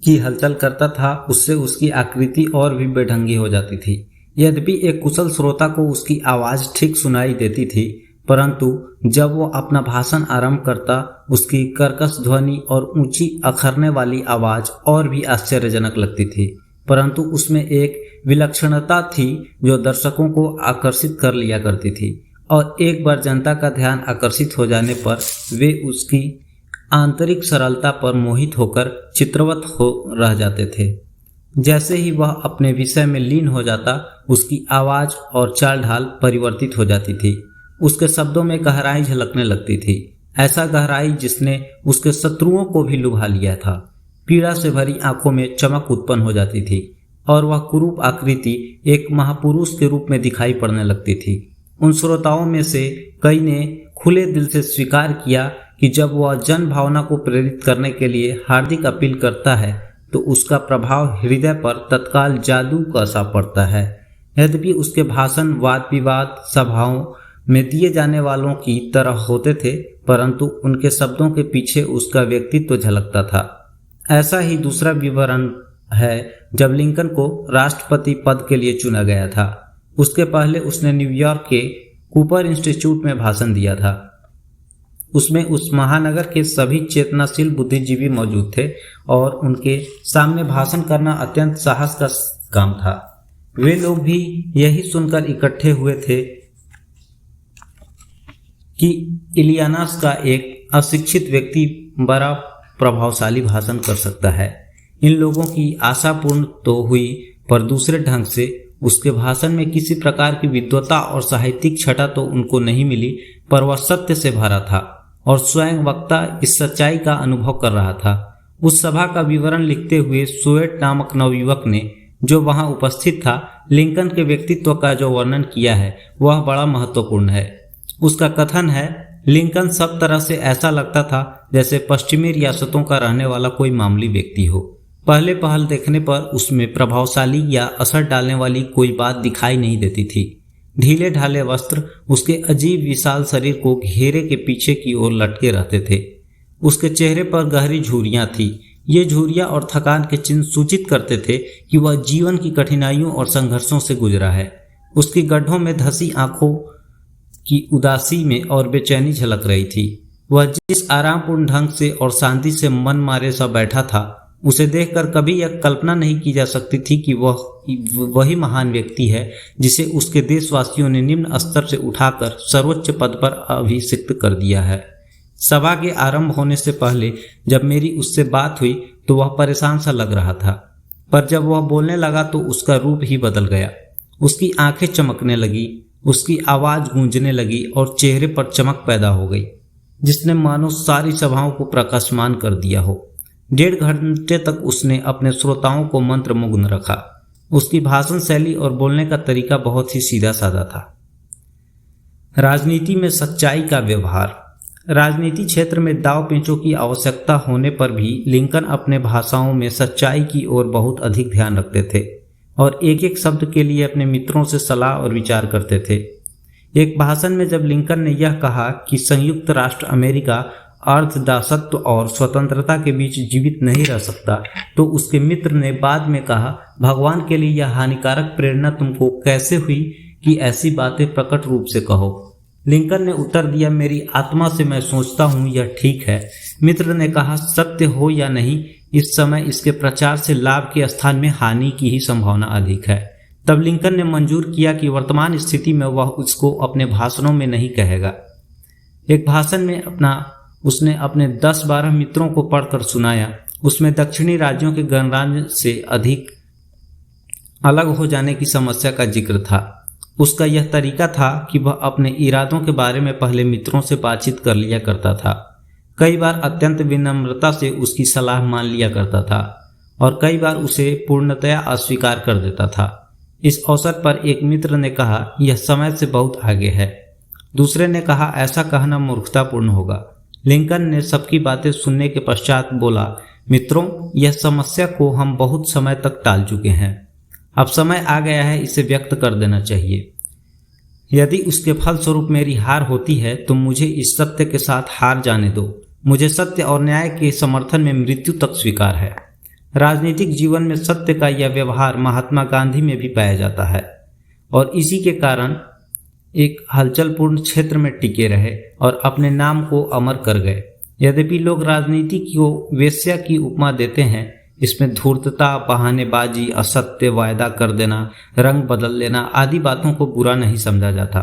[SPEAKER 1] की हलचल करता था, उससे उसकी आकृति और भी बेढंगी हो जाती थी। यद्यपि एक कुशल श्रोता को उसकी आवाज ठीक सुनाई देती थी, परंतु जब वो अपना भाषण आरंभ करता, उसकी कर्कश ध्वनि और ऊंची अखरने वाली आवाज और भी आश्चर्यजनक लगती थी। परंतु उसमें एक विलक्षणता थी जो दर्शकों को आकर्षित कर लिया करती थी, और एक बार जनता का ध्यान आकर्षित हो जाने पर वे उसकी आंतरिक सरलता पर मोहित होकर चित्रवत हो रह जाते थे। जैसे ही वह अपने विषय में लीन हो जाता, उसकी आवाज और चाल ढाल परिवर्तित हो जाती थी। उसके शब्दों में गहराई झलकने लगती थी, ऐसा गहराई जिसने उसके शत्रुओं को भी लुभा लिया था। पीड़ा से भरी आंखों में चमक उत्पन्न हो जाती थी और वह कुरूप आकृति एक महापुरुष के रूप में दिखाई पड़ने लगती थी। उन श्रोताओं में से कई ने खुले दिल से स्वीकार किया कि जब वह जन भावना को प्रेरित करने के लिए हार्दिक अपील करता है तो उसका प्रभाव हृदय पर तत्काल जादू का सा पड़ता है। यद्यपि उसके भाषण वाद विवाद सभाओं में दिए जाने वालों की तरह होते थे, परंतु उनके शब्दों के पीछे उसका व्यक्तित्व झलकता था। ऐसा ही दूसरा विवरण है जब लिंकन को राष्ट्रपति पद के लिए चुना गया था। उसके पहले उसने न्यूयॉर्क के कूपर इंस्टीट्यूट में भाषण दिया था। उसमें उस महानगर के सभी चेतनाशील बुद्धिजीवी मौजूद थे और उनके सामने भाषण करना अत्यंत साहस का काम था। वे लोग भी यही सुनकर इकट्ठे हुए थे कि इलियानास का एक अशिक्षित व्यक्ति बड़ा प्रभावशाली भाषण कर सकता है। इन लोगों की आशा पूर्ण तो हुई, पर दूसरे ढंग से उसके भाषण में किसी प्रकार की विद्वता और साहित्यिक छटा तो उनको नहीं मिली, पर वह सत्य से भरा था और स्वयं वक्ता इस सच्चाई का अनुभव कर रहा था। उस सभा का विवरण लिखते हुए स्वेट नामक नवयुवक ने, जो वहां उपस्थित था, लिंकन के व्यक्तित्व का जो वर्णन किया है वह बड़ा महत्वपूर्ण है। उसका कथन है, लिंकन सब तरह से ऐसा लगता था जैसे पश्चिमी रियासतों का रहने वाला कोई मामूली व्यक्ति हो। पहले पहल देखने पर उसमें प्रभावशाली या असर डालने वाली कोई बात दिखाई नहीं देती थी। ढीले ढाले वस्त्र उसके अजीब विशाल शरीर को घेरे के पीछे की ओर लटके रहते थे। उसके चेहरे पर गहरी झुर्रियां थी। ये झुर्रियां और थकान के चिन्ह सूचित करते थे कि वह जीवन की कठिनाइयों और संघर्षों से गुजरा है। उसकी गड्ढों में धसी आंखों की उदासी में और बेचैनी झलक रही थी। वह जिस आरामपूर्ण ढंग से और शांति से मन मारे सा बैठा था, उसे देखकर कभी यह कल्पना नहीं की जा सकती थी कि वह वही महान व्यक्ति है जिसे उसके देशवासियों ने निम्न स्तर से उठाकर सर्वोच्च पद पर अभिषिक्त कर दिया है। सभा के आरंभ होने से पहले जब मेरी उससे बात हुई तो वह परेशान सा लग रहा था, पर जब वह बोलने लगा तो उसका रूप ही बदल गया। उसकी आंखें चमकने लगी, उसकी आवाज गूंजने लगी और चेहरे पर चमक पैदा हो गई, जिसने मानो सारी सभाओं को प्रकाशमान कर दिया हो। 1.5 घंटे तक उसने अपने श्रोताओं को मंत्रमुग्ध रखा। उसकी भाषण शैली और बोलने का तरीका बहुत ही सीधा साधा था। राजनीति में सच्चाई का व्यवहार। राजनीति क्षेत्र में दाव पेचों की आवश्यकता होने पर भी लिंकन अपने भाषाओं में सच्चाई की ओर बहुत अधिक ध्यान रखते थे और एक एक शब्द के लिए अपने मित्रों से सलाह और विचार करते थे। एक भाषण में जब लिंकन ने यह कहा कि संयुक्त राष्ट्र अमेरिका अर्थ दासत्व और स्वतंत्रता के बीच जीवित नहीं रह सकता, तो उसके मित्र ने बाद में कहा, भगवान के लिए यह हानिकारक प्रेरणा तुमको कैसे हुई कि ऐसी बातें प्रकट रूप से कहो। लिंकन ने उत्तर दिया, मेरी आत्मा से मैं सोचता हूँ यह ठीक है। मित्र ने कहा, सत्य हो या नहीं, इस समय इसके प्रचार से लाभ के स्थान में हानि की ही संभावना अधिक है। तब लिंकन ने मंजूर किया कि वर्तमान स्थिति में वह उसको अपने भाषणों में नहीं कहेगा। एक भाषण में उसने अपने 10-12 मित्रों को पढ़कर सुनाया। उसमें दक्षिणी राज्यों के गणराज्य से अधिक अलग हो जाने की समस्या का जिक्र था। उसका यह तरीका था कि वह अपने इरादों के बारे में पहले मित्रों से बातचीत कर लिया करता था। कई बार अत्यंत विनम्रता से उसकी सलाह मान लिया करता था और कई बार उसे पूर्णतया अस्वीकार कर देता था। इस अवसर पर एक मित्र ने कहा, यह समय से बहुत आगे है। दूसरे ने कहा, ऐसा कहना मूर्खतापूर्ण होगा। लिंकन ने सबकी बातें सुनने के पश्चात बोला, मित्रों, यह समस्या को हम बहुत समय तक टाल चुके हैं। अब समय आ गया है इसे व्यक्त कर देना चाहिए। यदि उसके फलस्वरूप मेरी हार होती है तो मुझे इस सत्य के साथ हार जाने दो। मुझे सत्य और न्याय के समर्थन में मृत्यु तक स्वीकार है। राजनीतिक जीवन में सत्य का यह व्यवहार महात्मा गांधी में भी पाया जाता है और इसी के कारण एक हलचलपूर्ण क्षेत्र में टिके रहे और अपने नाम को अमर कर गए। यद्यपि लोग राजनीति को वेश्या की उपमा देते हैं, इसमें धूर्तता, बहानेबाजी, असत्य, वायदा कर देना, रंग बदल लेना आदि बातों को बुरा नहीं समझा जाता,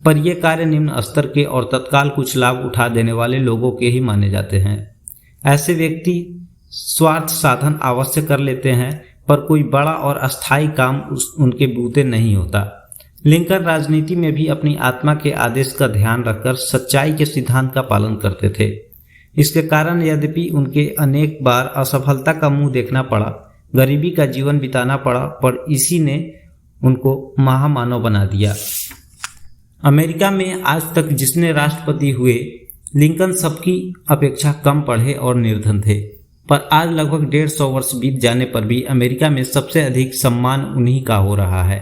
[SPEAKER 1] पर ये कार्य निम्न स्तर के और तत्काल कुछ लाभ उठा देने वाले लोगों के ही माने जाते हैं। ऐसे व्यक्ति स्वार्थ साधन अवश्य कर लेते हैं, पर कोई बड़ा और अस्थायी काम उनके बूते नहीं होता। लिंकन राजनीति में भी अपनी आत्मा के आदेश का ध्यान रखकर सच्चाई के सिद्धांत का पालन करते थे। इसके कारण यद्यपि उनके अनेक बार असफलता का मुंह देखना पड़ा, गरीबी का जीवन बिताना पड़ा, पर इसी ने उनको महामानव बना दिया। अमेरिका में आज तक जितने राष्ट्रपति हुए, लिंकन सबकी अपेक्षा कम पढ़े और निर्धन थे, पर आज लगभग 150 वर्ष बीत जाने पर भी अमेरिका में सबसे अधिक सम्मान उन्हीं का हो रहा है।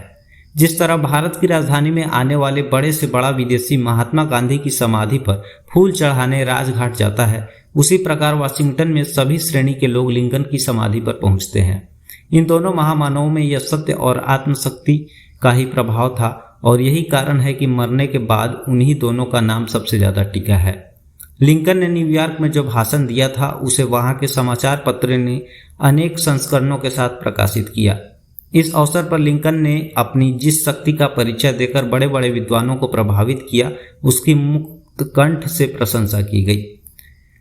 [SPEAKER 1] जिस तरह भारत की राजधानी में आने वाले बड़े से बड़ा विदेशी महात्मा गांधी की समाधि पर फूल चढ़ाने राजघाट जाता है, उसी प्रकार वाशिंगटन में सभी श्रेणी के लोग लिंकन की समाधि पर पहुंचते हैं। इन दोनों महामानवों में यह सत्य और आत्मशक्ति का ही प्रभाव था और यही कारण है कि मरने के बाद उन्हीं दोनों का नाम सबसे ज्यादा टिका है। लिंकन ने न्यूयॉर्क में जो भाषण दिया था उसे वहां के समाचार पत्र ने अनेक संस्करणों के साथ प्रकाशित किया। इस अवसर पर लिंकन ने अपनी जिस शक्ति का परिचय देकर बड़े बड़े विद्वानों को प्रभावित किया, उसकी मुक्त कंठ से प्रशंसा की गई।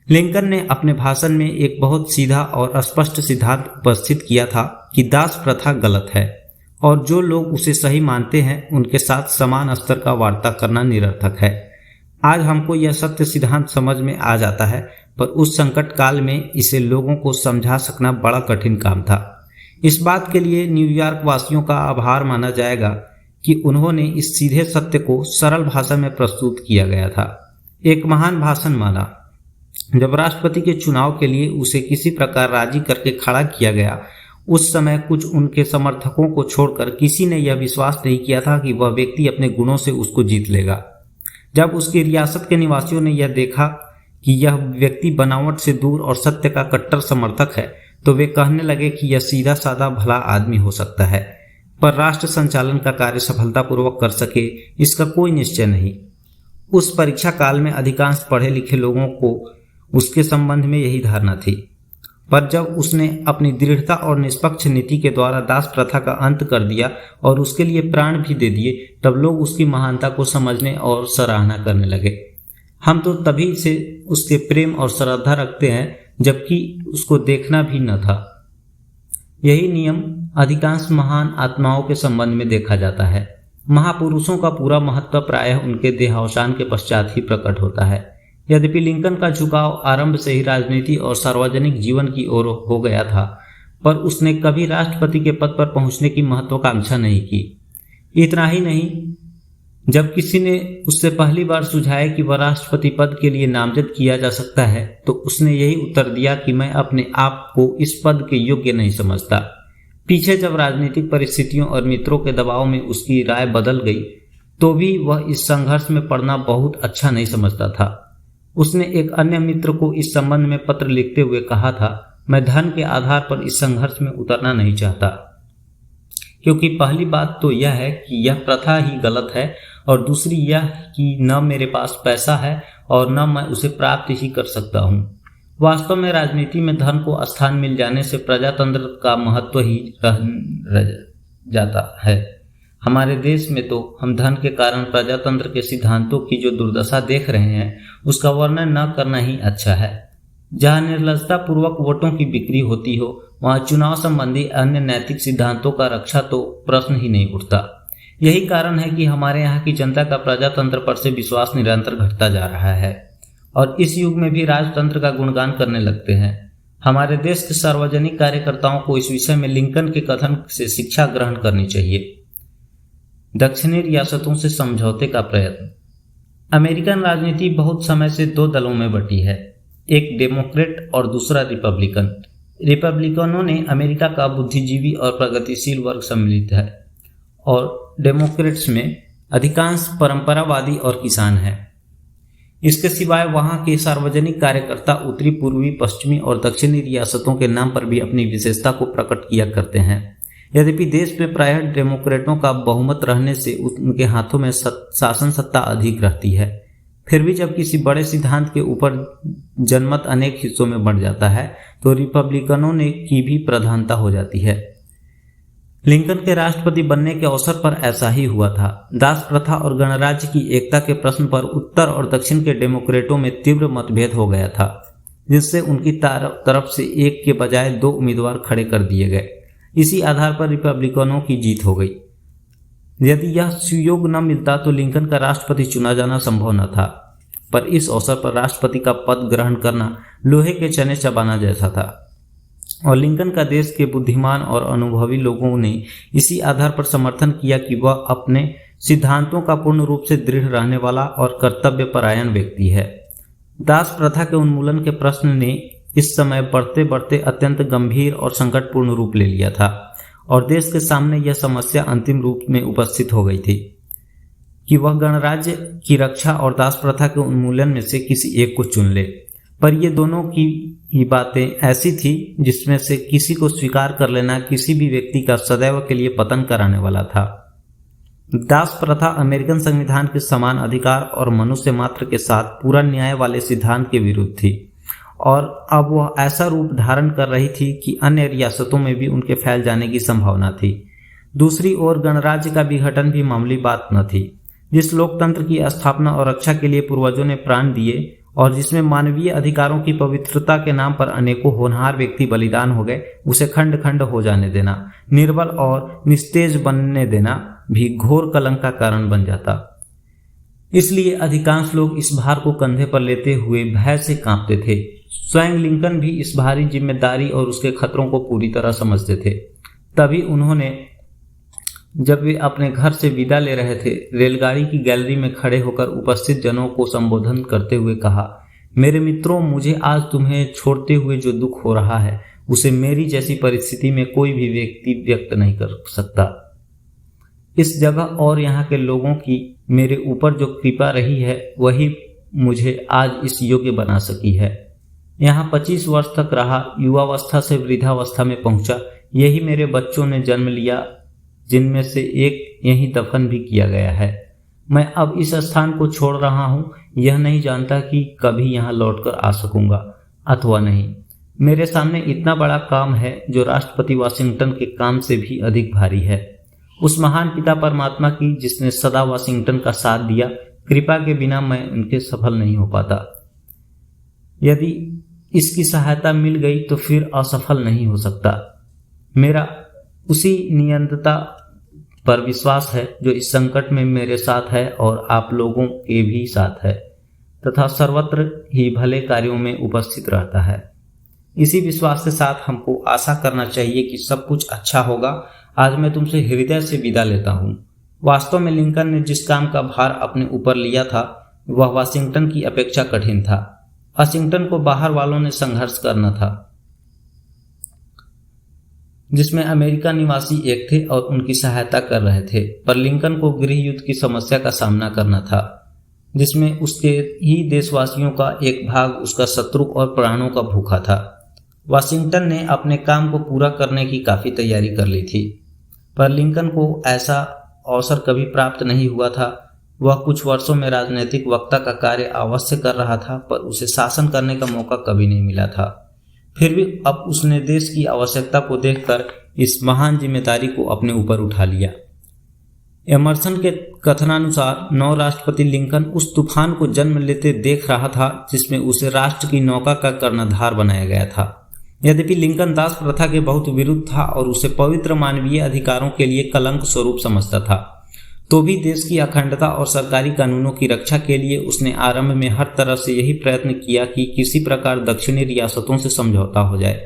[SPEAKER 1] लिंकन ने अपने भाषण में एक बहुत सीधा और स्पष्ट सिद्धांत उपस्थित किया था कि दास प्रथा गलत है और जो लोग उसे सही मानते हैं उनके साथ समान स्तर का वार्ता करना निरर्थक है। आज हमको यह सत्य सिद्धांत समझ में आ जाता है, पर उस संकट काल में इसे लोगों को समझा सकना बड़ा कठिन काम था। इस बात के लिए न्यूयॉर्क वासियों का आभार माना जाएगा कि उन्होंने इस सीधे सत्य को सरल भाषा में प्रस्तुत किया गया था। एक महान भाषण माना। जब राष्ट्रपति के चुनाव के लिए उसे किसी प्रकार राजी करके खड़ा किया गया, उस समय कुछ उनके समर्थकों को छोड़कर किसी ने यह विश्वास नहीं किया था कि वह व्यक्ति अपने गुणों से उसको जीत लेगा। जब उसकी रियासत के निवासियों ने यह देखा कि यह व्यक्ति बनावट से दूर और सत्य का कट्टर समर्थक है, तो वे कहने लगे कि यह सीधा साधा भला आदमी हो सकता है, पर राष्ट्र संचालन का कार्य सफलतापूर्वक कर सके इसका कोई निश्चय नहीं। उस परीक्षा काल में अधिकांश पढ़े लिखे लोगों को उसके संबंध में यही धारणा थी, पर जब उसने अपनी दृढ़ता और निष्पक्ष नीति के द्वारा दास प्रथा का अंत कर दिया और उसके लिए प्राण भी दे दिए, तब लोग उसकी महानता को समझने और सराहना करने लगे। हम तो तभी से उसके प्रेम और श्रद्धा रखते हैं जबकि उसको देखना भी न था। यही नियम अधिकांश महान आत्माओं के संबंध में देखा जाता है। महापुरुषों का पूरा महत्व प्रायः उनके देहावसान के पश्चात ही प्रकट होता है। यद्यपि लिंकन का झुकाव आरंभ से ही राजनीति और सार्वजनिक जीवन की ओर हो गया था, पर उसने कभी राष्ट्रपति के पद पर पहुंचने की महत्वाकांक्षा नहीं की। इतना ही नहीं, जब किसी ने उससे पहली बार सुझाया कि वह राष्ट्रपति पद के लिए नामजद किया जा सकता है, तो उसने यही उत्तर दिया कि मैं अपने आप को इस पद के योग्य नहीं समझता। पीछे जब राजनीतिक परिस्थितियों और मित्रों के दबाव में उसकी राय बदल गई, तो भी वह इस संघर्ष में पड़ना बहुत अच्छा नहीं समझता था। उसने एक अन्य मित्र को इस संबंध में पत्र लिखते हुए कहा था, मैं धन के आधार पर इस संघर्ष में उतरना नहीं चाहता, क्योंकि पहली बात तो यह है कि यह प्रथा ही गलत है और दूसरी यह कि न मेरे पास पैसा है और न मैं उसे प्राप्त ही कर सकता हूँ। वास्तव में राजनीति में धन को स्थान मिल जाने से प्रजातंत्र का महत्व ही रह जाता है। हमारे देश में तो हम धन के कारण प्रजातंत्र के सिद्धांतों की जो दुर्दशा देख रहे हैं, उसका वर्णन न करना ही अच्छा है। जहाँ निर्लजता पूर्वक वोटों की बिक्री होती हो, वहाँ चुनाव संबंधी अन्य नैतिक सिद्धांतों का रक्षा तो प्रश्न ही नहीं उठता। यही कारण है कि हमारे यहाँ की जनता का प्रजातंत्र पर से विश्वास निरंतर घटता जा रहा है और इस युग में भी राजतंत्र का गुणगान करने लगते हैं। हमारे देश के सार्वजनिक कार्यकर्ताओं को इस विषय में लिंकन के कथन से शिक्षा ग्रहण करनी चाहिए। दक्षिणी रियासतों से समझौते का प्रयत्न।
[SPEAKER 2] अमेरिकन राजनीति बहुत समय से दो दलों में बटी है, एक डेमोक्रेट और दूसरा रिपब्लिकन। रिपब्लिकनों ने अमेरिका का बुद्धिजीवी और प्रगतिशील वर्ग सम्मिलित है और डेमोक्रेट्स में अधिकांश परंपरावादी और किसान हैं। इसके सिवाय वहां के सार्वजनिक कार्यकर्ता उत्तरी, पूर्वी, पश्चिमी और दक्षिणी रियासतों के नाम पर भी अपनी विशेषता को प्रकट किया करते हैं। यद्यपि देश में प्रायः डेमोक्रेटों का बहुमत रहने से उनके हाथों में शासन सत्ता अधिक रहती है, फिर भी जब किसी बड़े सिद्धांत के ऊपर जनमत अनेक हिस्सों में बढ़ जाता है तो रिपब्लिकनों ने की भी प्रधानता हो जाती है। लिंकन के राष्ट्रपति बनने के अवसर पर ऐसा ही हुआ था। दास प्रथा और गणराज्य की एकता के प्रश्न पर उत्तर और दक्षिण के डेमोक्रेटों में तीव्र मतभेद हो गया था, जिससे उनकी तरफ से एक के बजाय दो उम्मीदवार खड़े कर दिए गए। इसी आधार पर रिपब्लिकनों की जीत हो गई। यदि यह सुयोग न मिलता तो लिंकन का राष्ट्रपति चुना जाना संभव न था, पर इस अवसर पर राष्ट्रपति का पद ग्रहण करना लोहे के चने चबाना जैसा था और लिंकन का देश के बुद्धिमान और अनुभवी लोगों ने इसी आधार पर समर्थन किया कि वह अपने सिद्धांतों का पूर्ण रूप से दृढ़ रहने वाला और कर्तव्यपरायण व्यक्ति है। दास प्रथा के उन्मूलन के प्रश्न ने इस समय बढ़ते बढ़ते अत्यंत गंभीर और संकटपूर्ण रूप ले लिया था और देश के सामने यह समस्या अंतिम रूप में उपस्थित हो गई थी कि वह गणराज्य की रक्षा और दास प्रथा के उन्मूलन में से किसी एक को चुन ले। पर ये दोनों की ही बातें ऐसी थी जिसमें से किसी को स्वीकार कर लेना किसी भी व्यक्ति का सदैव के लिए पतन कराने वाला था। दास प्रथा अमेरिकन संविधान के समान अधिकार और मनुष्य मात्र के साथ पूरा न्याय वाले सिद्धांत के विरुद्ध थी और अब वह ऐसा रूप धारण कर रही थी कि अन्य रियासतों में भी उनके फैल जाने की संभावना थी। दूसरी ओर गणराज्य का विघटन भी मामूली बात न थी। जिस लोकतंत्र की स्थापना और रक्षा के लिए पूर्वजों ने प्राण दिए और जिसमें मानवीय अधिकारों की पवित्रता के नाम पर अनेकों होनहार व्यक्ति बलिदान हो गए, उसे खंड खंड हो जाने देना, निर्बल और निस्तेज बनने देना भी घोर कलंक का कारण बन जाता। इसलिए अधिकांश लोग इस भार को कंधे पर लेते हुए भय से कांपते थे। स्वयं लिंकन भी इस भारी जिम्मेदारी और उसके खतरों को पूरी तरह समझते थे। तभी उन्होंने जब वे अपने घर से विदा ले रहे थे, रेलगाड़ी की गैलरी में खड़े होकर उपस्थित जनों को संबोधन करते हुए कहा, मेरे मित्रों, मुझे आज तुम्हें छोड़ते हुए जो दुख हो रहा है उसे मेरी जैसी परिस्थिति में कोई भी व्यक्ति व्यक्त नहीं कर सकता। इस जगह और यहाँ के लोगों की मेरे ऊपर जो कृपा रही है वही मुझे आज इस योग्य बना सकी है। यहाँ 25 वर्ष तक रहा, युवावस्था से वृद्धावस्था में पहुंचा। यही मेरे बच्चों ने जन्म लिया, जिनमें से एक यहीं दफन भी किया गया है। मैं अब इस स्थान को छोड़ रहा हूँ, यह नहीं जानता कि कभी यहाँ लौटकर आ सकूंगा अथवा नहीं। मेरे सामने इतना बड़ा काम है जो राष्ट्रपति वाशिंगटन के काम से भी अधिक भारी है। उस महान पिता परमात्मा की जिसने सदा वाशिंगटन का साथ दिया, कृपा के बिना मैं उनके सफल नहीं हो पाता। यदि इसकी सहायता मिल गई तो फिर असफल नहीं हो सकता। मेरा उसी नियंत्रता पर विश्वास है जो इस संकट में मेरे साथ है और आप लोगों के भी साथ है तथा सर्वत्र ही भले कार्यों में उपस्थित रहता है। इसी विश्वास के साथ हमको आशा करना चाहिए कि सब कुछ अच्छा होगा। आज मैं तुमसे हृदय से विदा लेता हूँ। वास्तव में लिंकन ने जिस काम का भार अपने ऊपर लिया था वह वाशिंगटन की अपेक्षा कठिन था। वाशिंगटन को बाहर वालों ने संघर्ष करना था जिसमें अमेरिका निवासी एक थे और उनकी सहायता कर रहे थे, पर लिंकन को गृह युद्ध की समस्या का सामना करना था जिसमें उसके ही देशवासियों का एक भाग उसका शत्रु और प्राणों का भूखा था। वाशिंगटन ने अपने काम को पूरा करने की काफी तैयारी कर ली थी, पर लिंकन को ऐसा अवसर कभी प्राप्त नहीं हुआ था। वह कुछ वर्षों में राजनीतिक वक्ता का कार्य अवश्य कर रहा था, पर उसे शासन करने का मौका कभी नहीं मिला था। फिर भी अब उसने देश की आवश्यकता को देखकर इस महान जिम्मेदारी को अपने ऊपर उठा लिया। एमर्सन के कथनानुसार नव राष्ट्रपति लिंकन उस तूफान को जन्म लेते देख रहा था जिसमें उसे राष्ट्र की नौका का कर्णधार बनाया गया था। यद्यपि लिंकन दास प्रथा के बहुत विरुद्ध था और उसे पवित्र मानवीय अधिकारों के लिए कलंक स्वरूप समझता था, तो भी देश की अखंडता और सरकारी कानूनों की रक्षा के लिए उसने आरंभ में हर तरह से यही प्रयत्न किया कि किसी प्रकार दक्षिणी रियासतों से समझौता हो जाए।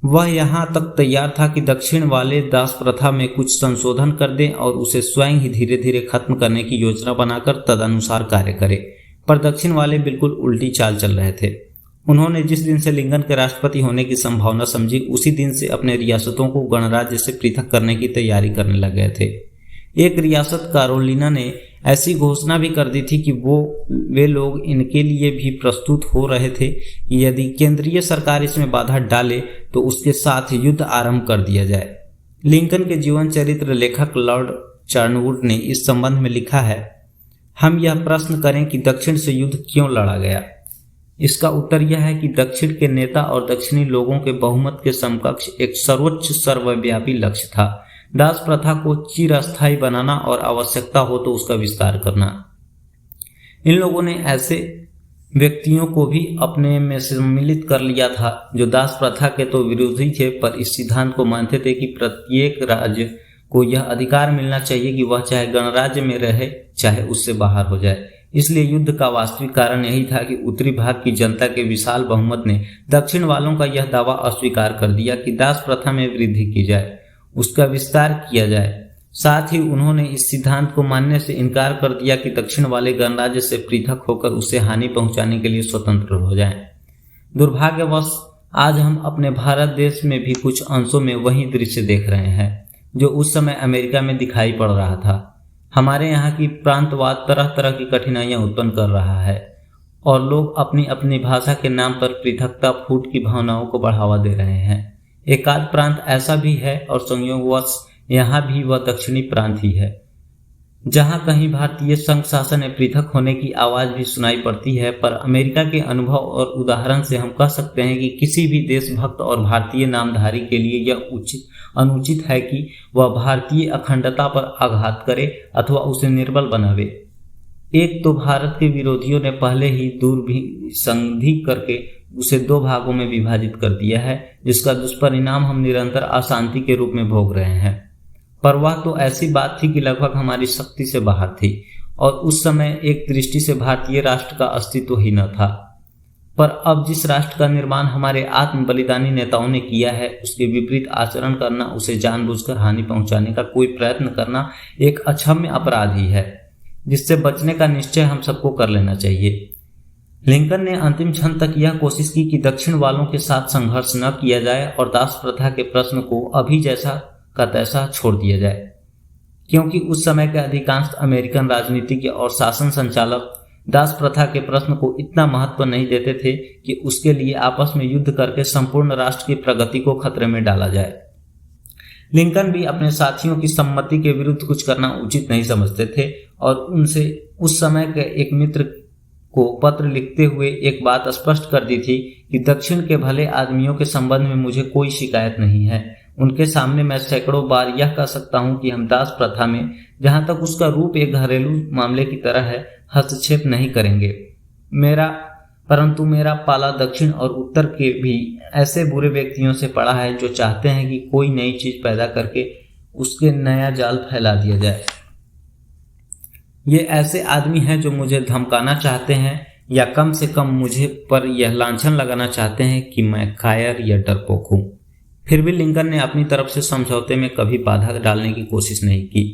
[SPEAKER 2] वह यहाँ तक तैयार था कि दक्षिण वाले दास प्रथा में कुछ संशोधन कर दें और उसे स्वयं ही धीरे धीरे खत्म करने की योजना बनाकर तदनुसार कार्य करे, पर दक्षिण वाले बिल्कुल उल्टी चाल चल रहे थे। उन्होंने जिस दिन से लिंकन के राष्ट्रपति होने की संभावना समझी, उसी दिन से अपने रियासतों को गणराज्य से पृथक करने की तैयारी करने लग गए थे। एक रियासत कैरोलिना ने ऐसी घोषणा भी कर दी थी कि वे लोग इनके लिए भी प्रस्तुत हो रहे थे कि यदि केंद्रीय सरकार इसमें बाधा डाले तो उसके साथ युद्ध आरंभ कर दिया जाए। लिंकन के जीवन चरित्र लेखक लॉर्ड चार्नवुड ने इस संबंध में लिखा है, हम यह प्रश्न करें कि दक्षिण से युद्ध क्यों लड़ा गया। इसका उत्तर यह है कि दक्षिण के नेता और दक्षिणी लोगों के बहुमत के समकक्ष एक सर्वोच्च सर्वव्यापी लक्ष्य था, दास प्रथा को चिरस्थायी बनाना और आवश्यकता हो तो उसका विस्तार करना। इन लोगों ने ऐसे व्यक्तियों को भी अपने में सम्मिलित कर लिया था जो दास प्रथा के तो विरोधी थे, पर इस सिद्धांत को मानते थे कि प्रत्येक राज्य को यह अधिकार मिलना चाहिए कि वह चाहे गणराज्य में रहे चाहे उससे बाहर हो जाए। इसलिए युद्ध का वास्तविक कारण यही था कि उत्तरी भाग की जनता के विशाल बहुमत ने दक्षिण वालों का यह दावा अस्वीकार कर दिया कि दास प्रथा में वृद्धि की जाए, उसका विस्तार किया जाए। साथ ही उन्होंने इस सिद्धांत को मानने से इनकार कर दिया कि दक्षिण वाले गणराज्य से पृथक होकर उसे हानि पहुंचाने के लिए स्वतंत्र हो जाएं। दुर्भाग्यवश आज हम अपने भारत देश में भी कुछ अंशों में वही दृश्य देख रहे हैं जो उस समय अमेरिका में दिखाई पड़ रहा था। हमारे यहाँ की प्रांतवाद तरह तरह की कठिनाइयां उत्पन्न कर रहा है और लोग अपनी अपनी भाषा के नाम पर पृथकता फूट की भावनाओं को बढ़ावा दे रहे हैं। एकाध प्रांत ऐसा भी है और संयोगवश यहाँ भी वह दक्षिणी प्रांत ही है जहाँ कहीं भारतीय संघ शासन में पृथक होने की आवाज भी सुनाई पड़ती है। पर अमेरिका के अनुभव और उदाहरण से हम कह सकते हैं कि किसी भी देशभक्त और भारतीय नामधारी के लिए यह अनुचित है कि वह भारतीय अखंडता पर आघात करे अथवा उसे निर्बल बनावे। एक तो भारत के विरोधियों ने पहले ही संधि करके उसे दो भागों में विभाजित कर दिया है, जिसका दुष्परिणाम हम निरंतर अशांति के रूप में भोग रहे हैं। पर वह तो ऐसी बात थी कि लगभग हमारी शक्ति से बाहर थी और उस समय एक दृष्टि से भारतीय राष्ट्र का अस्तित्व ही न था। पर अब जिस राष्ट्र का निर्माण हमारे आत्म बलिदानी नेताओं ने किया है, उसके विपरीत आचरण करना, उसे जानबूझकर हानि पहुंचाने का कोई प्रयत्न करना एक अक्षम्य अपराध ही है, जिससे बचने का निश्चय हम सबको कर लेना चाहिए। लिंकन ने अंतिम क्षण तक यह कोशिश की कि दक्षिण वालों के साथ संघर्ष न किया जाए और दास प्रथा के प्रश्न को अभी जैसा का तैसा छोड़ दिया जाए, क्योंकि उस समय के अधिकांश अमेरिकन राजनीतिज्ञ और शासन संचालक दास प्रथा के प्रश्न को इतना महत्व नहीं देते थे कि उसके लिए आपस में युद्ध करके संपूर्ण राष्ट्र की प्रगति को खतरे में डाला जाए। लिंकन भी अपने साथियों की सम्मति के विरुद्ध कुछ करना उचित नहीं समझते थे और उनसे उस समय के एक मित्र को पत्र लिखते हुए एक बात स्पष्ट कर दी थी कि दक्षिण के भले आदमियों के संबंध में मुझे कोई शिकायत नहीं है। उनके सामने मैं सैकड़ों बार यह कह सकता हूं कि हम दास प्रथा में, जहां तक उसका रूप एक घरेलू मामले की तरह है, हस्तक्षेप नहीं करेंगे। परंतु मेरा पाला दक्षिण और उत्तर के भी ऐसे बुरे व्यक्तियों से पड़ा है जो चाहते हैं कि कोई नई चीज पैदा करके उसके नया जाल फैला दिया जाए। ये ऐसे आदमी हैं जो मुझे धमकाना चाहते हैं या कम से कम मुझे पर यह लांछन लगाना चाहते हैं कि मैं कायर या डरपोक हूं। फिर भी लिंकन ने अपनी तरफ से समझौते में कभी बाधा डालने की कोशिश नहीं की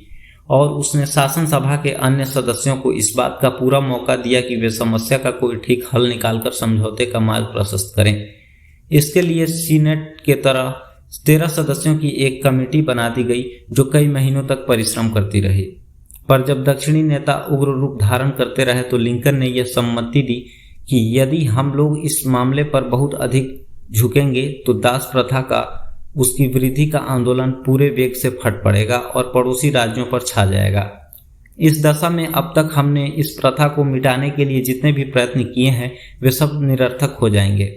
[SPEAKER 2] और उसने शासन सभा के अन्य सदस्यों को इस बात का पूरा मौका दिया कि वे समस्या का कोई ठीक हल निकालकर समझौते का मार्ग प्रशस्त करें। इसके लिए सीनेट के तरह 13 सदस्यों की एक कमेटी बना दी गई जो कई महीनों तक परिश्रम करती रही। पर जब दक्षिणी नेता उग्र रूप धारण करते रहे तो लिंकन ने यह सम्मति दी कि यदि हम लोग इस मामले पर बहुत अधिक झुकेंगे तो दास प्रथा का, उसकी वृद्धि का आंदोलन पूरे वेग से फट पड़ेगा और पड़ोसी राज्यों पर छा जाएगा। इस दशा में अब तक हमने इस प्रथा को मिटाने के लिए जितने भी प्रयत्न किए हैं वे सब निरर्थक हो जाएंगे।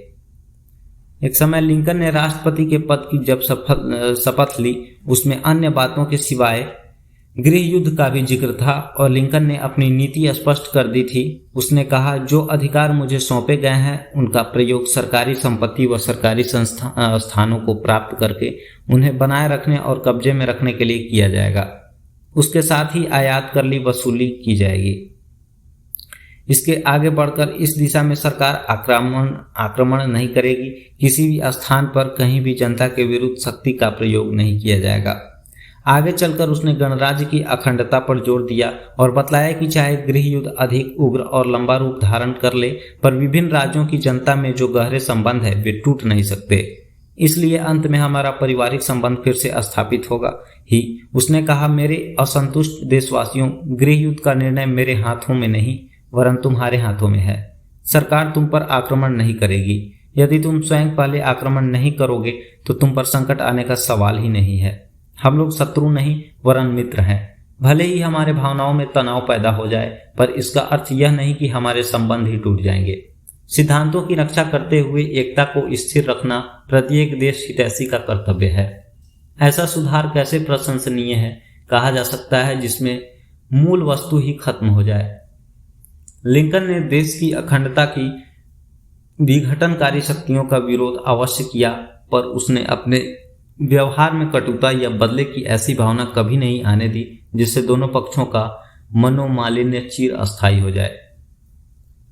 [SPEAKER 2] एक समय लिंकन ने राष्ट्रपति के पद की जब शपथ ली, उसमें अन्य बातों के सिवाय गृह युद्ध का भी जिक्र था और लिंकन ने अपनी नीति स्पष्ट कर दी थी। उसने कहा, जो अधिकार मुझे सौंपे गए हैं उनका प्रयोग सरकारी संपत्ति व सरकारी स्थानों को प्राप्त करके उन्हें बनाए रखने और कब्जे में रखने के लिए किया जाएगा। उसके साथ ही आयात कर ली वसूली की जाएगी। इसके आगे बढ़कर इस दिशा में सरकार आक्रमण नहीं करेगी। किसी भी स्थान पर कहीं भी जनता के विरुद्ध शक्ति का प्रयोग नहीं किया जाएगा। आगे चलकर उसने गणराज्य की अखंडता पर जोर दिया और बतलाया कि चाहे गृह युद्ध अधिक उग्र और लंबा रूप धारण कर ले, पर विभिन्न राज्यों की जनता में जो गहरे संबंध है वे टूट नहीं सकते। इसलिए अंत में हमारा पारिवारिक संबंध फिर से स्थापित होगा ही। उसने कहा, मेरे असंतुष्ट देशवासियों, गृह युद्ध का निर्णय मेरे हाथों में नहीं वरन तुम्हारे हाथों में है। सरकार तुम पर आक्रमण नहीं करेगी। यदि तुम स्वयं पहले आक्रमण नहीं करोगे तो तुम पर संकट आने का सवाल ही नहीं है। हम लोग शत्रु नहीं वरन मित्र हैं। भले ही हमारे भावनाओं में तनाव पैदा हो जाए, पर इसका अर्थ यह नहीं कि हमारे संबंध ही टूट जाएंगे। सिद्धांतों की रक्षा करते हुए एकता को स्थिर रखना प्रत्येक देश हितैषी का कर्तव्य है। ऐसा सुधार कैसे प्रशंसनीय है कहा जा सकता है जिसमें मूल वस्तु ही खत्म हो जाए। लिंकन ने देश की अखंडता की विघटनकारी शक्तियों का विरोध अवश्य किया, पर उसने अपने व्यवहार में कटुता या बदले की ऐसी भावना कभी नहीं आने दी जिससे दोनों पक्षों का मनोमालिन्य चिर अस्थायी हो जाए।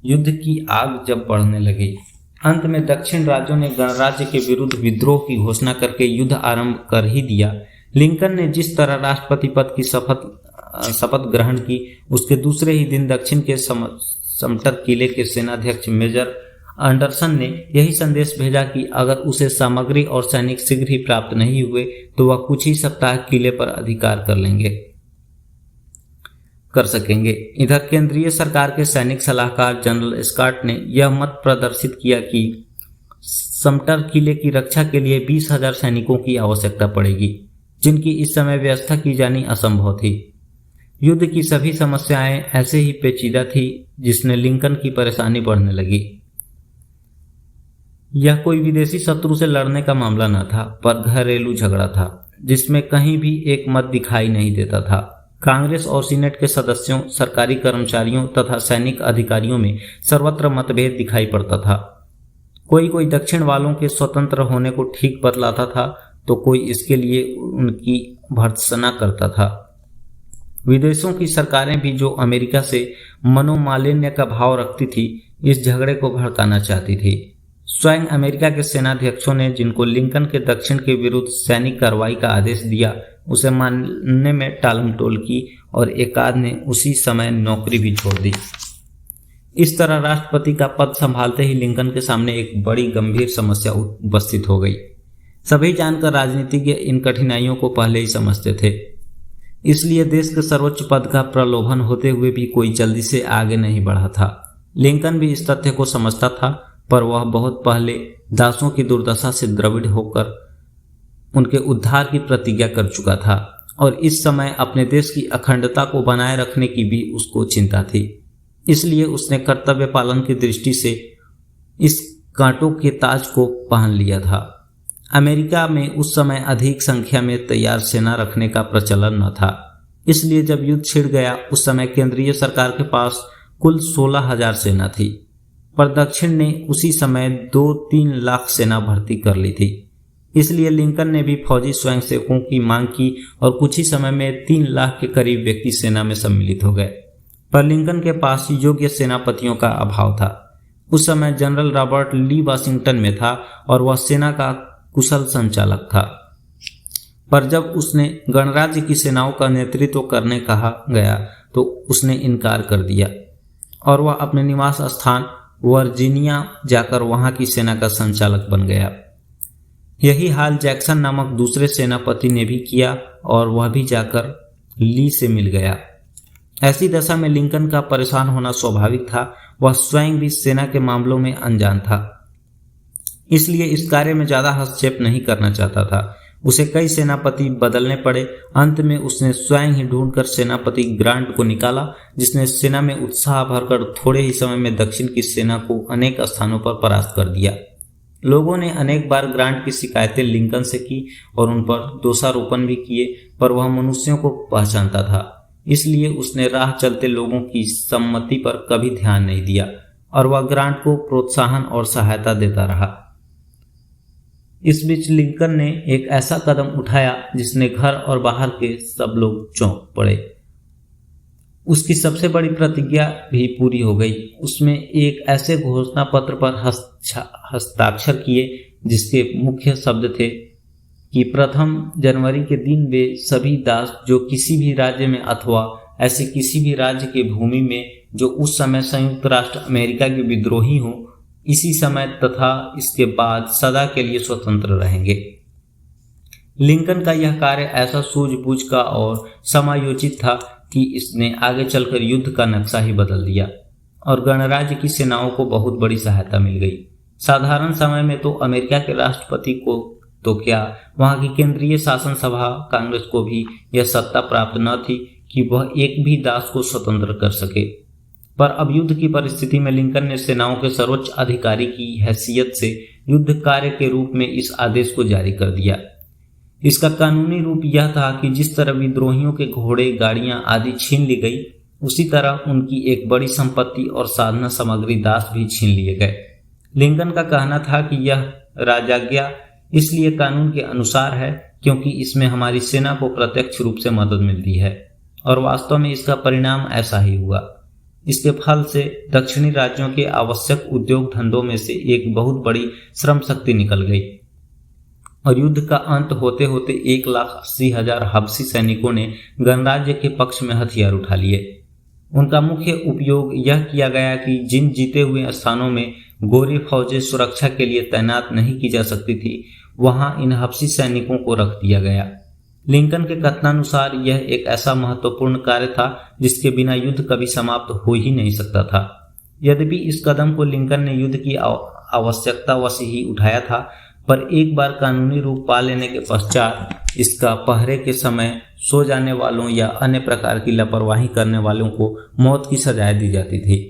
[SPEAKER 2] युद्ध की आग जब बढ़ने लगी, अंत में दक्षिण राज्यों ने गणराज्य के विरुद्ध विद्रोह की घोषणा करके युद्ध आरंभ कर ही दिया। लिंकन ने जिस तरह राष्ट्रपति पद की शपथ ग्रहण की, उसके दूसरे ही दिन दक्षिण के समटर किले के सेनाध्यक्ष मेजर एंडरसन ने यही संदेश भेजा कि अगर उसे सामग्री और सैनिक शीघ्र ही प्राप्त नहीं हुए तो वह कुछ ही सप्ताह किले पर अधिकार कर सकेंगे। इधर केंद्रीय सरकार के सैनिक सलाहकार जनरल स्कॉट ने यह मत प्रदर्शित किया कि समटर किले की रक्षा के लिए 20,000 सैनिकों की आवश्यकता पड़ेगी, जिनकी इस समय व्यवस्था की जानी असंभव थी। युद्ध की सभी समस्याएं ऐसे ही पेचीदा थी जिसने लिंकन की परेशानी बढ़ने लगी। यह कोई विदेशी शत्रु से लड़ने का मामला न था, पर घरेलू झगड़ा था जिसमें कहीं भी एक मत दिखाई नहीं देता था। कांग्रेस और सीनेट के सदस्यों, सरकारी कर्मचारियों तथा सैनिक अधिकारियों में सर्वत्र मतभेद दिखाई पड़ता था। कोई दक्षिण वालों के स्वतंत्र होने को ठीक बतलाता था तो कोई इसके लिए उनकी भर्त्सना करता था। विदेशों की सरकारें भी जो अमेरिका से मनोमालिन्य का भाव रखती थी, इस झगड़े को भड़काना चाहती थी। स्वयं अमेरिका के सेनाध्यक्षों ने, जिनको लिंकन के दक्षिण के विरुद्ध सैनिक कार्रवाई का आदेश दिया, उसे मानने में टालमटोल की और एकाध ने उसी समय नौकरी भी छोड़ दी। इस तरह राष्ट्रपति का पद संभालते ही लिंकन के सामने एक बड़ी गंभीर समस्या उपस्थित हो गई। सभी जानकर राजनीतिज्ञ इन कठिनाइयों को पहले ही समझते थे, इसलिए देश के सर्वोच्च पद का प्रलोभन होते हुए भी कोई जल्दी से आगे नहीं बढ़ा था। लिंकन भी इस तथ्य को समझता था, पर वह बहुत पहले दासों की दुर्दशा से द्रविड़ होकर उनके उद्धार की प्रतिज्ञा कर चुका था और इस समय अपने देश की अखंडता को बनाए रखने की भी उसको चिंता थी। इसलिए उसने कर्तव्य पालन की दृष्टि से इस कांटों के ताज को पहन लिया था। अमेरिका में उस समय अधिक संख्या में तैयार सेना रखने का प्रचलन न था, इसलिए जब युद्ध छिड़ गया उस समय केंद्रीय सरकार के पास कुल 16,000 सेना थी, पर दक्षिण ने उसी समय 2-3 लाख सेना भर्ती कर ली थी। इसलिए लिंकन ने भी फौजी स्वयंसेवकों की मांग की और कुछ ही समय में 3 लाख के करीब व्यक्ति सेना में सम्मिलित हो गए। पर लिंकन के पास योग्य सेनापतियों का अभाव था। उस समय जनरल रॉबर्ट ली वाशिंगटन में था और वह सेना का कुशल संचालक था, पर जब उसने गणराज्य की सेनाओं का नेतृत्व करने कहा गया तो उसने इनकार कर दिया और वह अपने निवास स्थान वर्जीनिया जाकर वहां की सेना का संचालक बन गया। यही हाल जैक्सन नामक दूसरे सेनापति ने भी किया और वह भी जाकर ली से मिल गया। ऐसी दशा में लिंकन का परेशान होना स्वाभाविक था। वह स्वयं भी सेना के मामलों में अनजान था, इसलिए इस कार्य में ज्यादा हस्तक्षेप नहीं करना चाहता था। उसे कई सेनापति बदलने पड़े। अंत में उसने स्वयं ही ढूंढकर सेनापति ग्रांट को निकाला, जिसने सेना में उत्साह भरकर थोड़े ही समय में दक्षिण की सेना को अनेक स्थानों पर परास्त कर दिया। लोगों ने अनेक बार ग्रांट की शिकायतें लिंकन से की और उन पर दोषारोपण भी किए, पर वह मनुष्यों को पहचानता था, इसलिए उसने राह चलते लोगों की सम्मति पर कभी ध्यान नहीं दिया और वह ग्रांट को प्रोत्साहन और सहायता देता रहा। इस बीच लिंकन ने एक ऐसा कदम उठाया जिसने घर और बाहर के सब लोग चौंक पड़े। उसकी सबसे बड़ी प्रतिज्ञा भी पूरी हो गई। उसमें एक ऐसे घोषणा पत्र पर हस्ताक्षर किए जिसके मुख्य शब्द थे कि 1 जनवरी के दिन वे सभी दास जो किसी भी राज्य में अथवा ऐसे किसी भी राज्य की भूमि में जो उस समय संयुक्त राष्ट्र अमेरिका के विद्रोही हों, इसी समय तथा इसके बाद सदा के लिए स्वतंत्र रहेंगे। लिंकन का यह कार्य ऐसा सूझबूझ का और समायोजित था कि इसने आगे चलकर युद्ध का नक्शा ही बदल दिया और गणराज्य की सेनाओं को बहुत बड़ी सहायता मिल गई। साधारण समय में तो अमेरिका के राष्ट्रपति को तो क्या, वहां की केंद्रीय शासन सभा कांग्रेस को भी यह सत्ता प्राप्त न थी कि वह एक भी दास को स्वतंत्र कर सके। पर अब युद्ध की परिस्थिति में लिंकन ने सेनाओं के सर्वोच्च अधिकारी की हैसियत से युद्ध कार्य के रूप में इस आदेश को जारी कर दिया। इसका कानूनी रूप यह था कि जिस तरह विद्रोहियों के घोड़े, गाड़ियां आदि छीन ली गई, उसी तरह उनकी एक बड़ी संपत्ति और साधना सामग्री दास भी छीन लिए गए। लिंकन का कहना था कि यह राजाज्ञा इसलिए कानून के अनुसार है क्योंकि इसमें हमारी सेना को प्रत्यक्ष रूप से मदद मिलती है, और वास्तव में इसका परिणाम ऐसा ही हुआ। इसके फल से दक्षिणी राज्यों के आवश्यक उद्योग धंधों में से एक बहुत बड़ी श्रम शक्ति निकल गई और युद्ध का अंत होते होते 1,80,000 हबशी सैनिकों ने गणराज्य के पक्ष में हथियार उठा लिए। उनका मुख्य उपयोग यह किया गया कि जिन जीते हुए स्थानों में गोरी फौजें सुरक्षा के लिए तैनात नहीं की जा सकती थी, वहां इन हबशी सैनिकों को रख दिया गया। लिंकन के कथनानुसार यह एक ऐसा महत्वपूर्ण कार्य था जिसके बिना युद्ध कभी समाप्त हो ही नहीं सकता था। यद्यपि इस कदम को लिंकन ने युद्ध की आवश्यकतावश ही उठाया था, पर एक बार कानूनी रूप पा लेने के पश्चात इसका पहरे के समय सो जाने वालों या अन्य प्रकार की लापरवाही करने वालों को मौत की सजाएं दी जाती थी।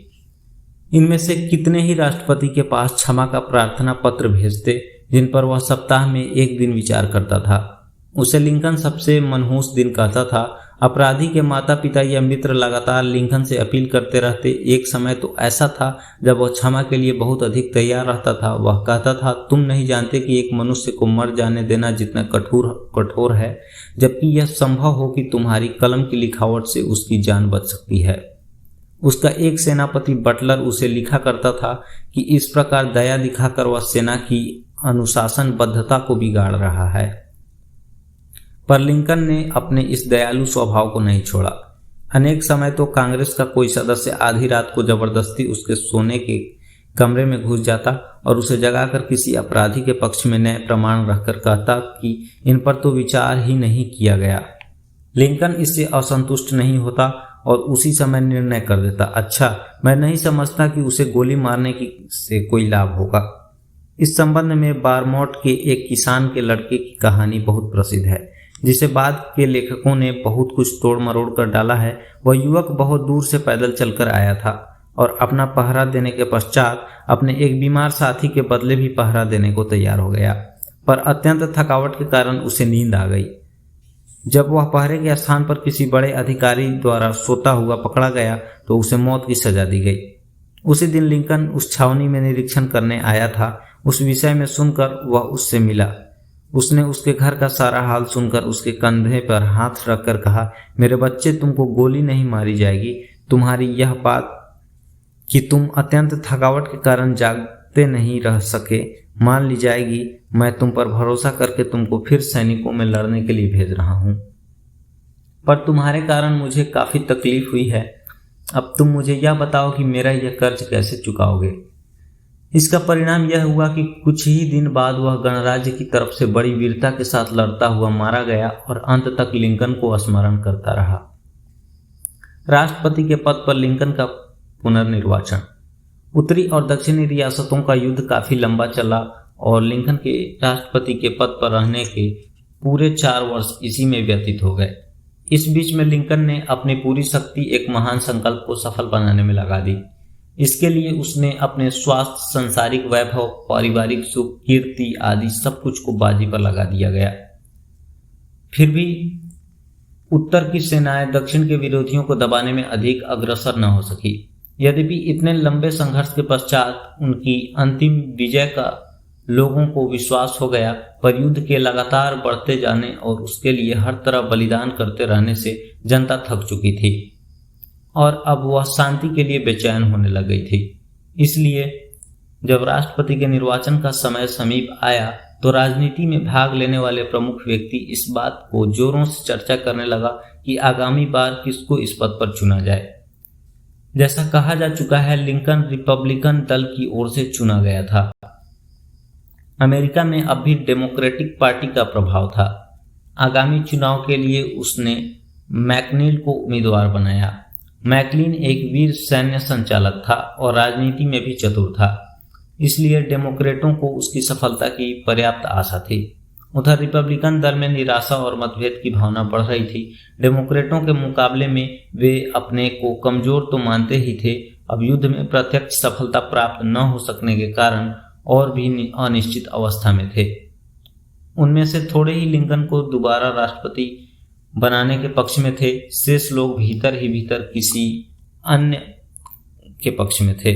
[SPEAKER 2] इनमें से कितने ही राष्ट्रपति के पास क्षमा का प्रार्थना पत्र भेजते जिन पर वह सप्ताह में एक दिन विचार करता था। उसे लिंकन सबसे मनहूस दिन कहता था। अपराधी के माता पिता या मित्र लगातार लिंकन से अपील करते रहते। एक समय तो ऐसा था जब वह क्षमा के लिए बहुत अधिक तैयार रहता था। वह कहता था, तुम नहीं जानते कि एक मनुष्य को मर जाने देना जितना कठोर है, जबकि यह संभव हो कि तुम्हारी कलम की लिखावट से उसकी जान बच सकती है। उसका एक सेनापति बटलर उसे लिखा करता था कि इस प्रकार दया दिखाकर वह सेना की अनुशासनबद्धता को बिगाड़ रहा है। पर लिंकन ने अपने इस दयालु स्वभाव को नहीं छोड़ा। अनेक समय तो कांग्रेस का कोई सदस्य आधी रात को जबरदस्ती उसके सोने के कमरे में घुस जाता और उसे जगाकर किसी अपराधी के पक्ष में नए प्रमाण रखकर कहता कि इन पर तो विचार ही नहीं किया गया। लिंकन इससे असंतुष्ट नहीं होता और उसी समय निर्णय कर देता, अच्छा, मैं नहीं समझता कि उसे गोली मारने से कोई लाभ होगा। इस संबंध में बारमोट के एक किसान के लड़के की कहानी बहुत प्रसिद्ध है, जिसे बाद के लेखकों ने बहुत कुछ तोड़ मरोड़ कर डाला है। वह युवक बहुत दूर से पैदल चलकर आया था और अपना पहरा देने के पश्चात अपने एक बीमार साथी के बदले भी पहरा देने को तैयार हो गया, पर अत्यंत थकावट के कारण उसे नींद आ गई। जब वह पहरे के स्थान पर किसी बड़े अधिकारी द्वारा सोता हुआ पकड़ा गया तो उसे मौत की सजा दी गई। उसी दिन लिंकन उस छावनी में निरीक्षण करने आया था। उस विषय में सुनकर वह उससे मिला। उसने उसके घर का सारा हाल सुनकर उसके कंधे पर हाथ रखकर कहा, मेरे बच्चे, तुमको गोली नहीं मारी जाएगी। तुम्हारी यह बात कि तुम अत्यंत थकावट के कारण जागते नहीं रह सके मान ली जाएगी। मैं तुम पर भरोसा करके तुमको फिर सैनिकों में लड़ने के लिए भेज रहा हूं, पर तुम्हारे कारण मुझे काफी तकलीफ हुई है। अब तुम मुझे यह बताओ कि मेरा यह कर्ज कैसे चुकाओगे। इसका परिणाम यह हुआ कि कुछ ही दिन बाद वह गणराज्य की तरफ से बड़ी वीरता के साथ लड़ता हुआ मारा गया और अंत तक लिंकन को स्मरण करता रहा। राष्ट्रपति के पद पर लिंकन का पुनर्निर्वाचन। उत्तरी और दक्षिणी रियासतों का युद्ध काफी लंबा चला और लिंकन के राष्ट्रपति के पद पर रहने के पूरे 4 वर्ष इसी में व्यतीत हो गए। इस बीच में लिंकन ने अपनी पूरी शक्ति एक महान संकल्प को सफल बनाने में लगा दी। इसके लिए उसने अपने स्वास्थ्य, सांसारिक वैभव, पारिवारिक सुख, कीर्ति आदि सब कुछ को बाजी पर लगा दिया गया। फिर भी उत्तर की सेनाएं दक्षिण के विरोधियों को दबाने में अधिक अग्रसर न हो सकी। यद्यपि इतने लंबे संघर्ष के पश्चात उनकी अंतिम विजय का लोगों को विश्वास हो गया, पर युद्ध के लगातार बढ़ते जाने और उसके लिए हर तरह बलिदान करते रहने से जनता थक चुकी थी और अब वह शांति के लिए बेचैन होने लग गई थी। इसलिए जब राष्ट्रपति के निर्वाचन का समय समीप आया तो राजनीति में भाग लेने वाले प्रमुख व्यक्ति इस बात को जोरों से चर्चा करने लगा कि आगामी बार किसको इस पद पर चुना जाए। जैसा कहा जा चुका है, लिंकन रिपब्लिकन दल की ओर से चुना गया था। अमेरिका में अब भी डेमोक्रेटिक पार्टी का प्रभाव था। आगामी चुनाव के लिए उसने मैकनील को उम्मीदवार बनाया। मैकनील एक वीर सैन्य संचालक था और राजनीति में भी चतुर था, इसलिए डेमोक्रेटों को उसकी सफलता की पर्याप्त आशा थी। उधर रिपब्लिकन दल में निराशा और मतभेद की भावना बढ़ रही थी। डेमोक्रेटों के मुकाबले में वे अपने को कमजोर तो मानते ही थे, अब युद्ध में प्रत्यक्ष सफलता प्राप्त न हो सकने के कारण और भी अनिश्चित अवस्था में थे। उनमें से थोड़े ही लिंकन को दोबारा राष्ट्रपति बनाने के पक्ष में थे, शेष लोग भीतर ही भीतर किसी अन्य के पक्ष में थे।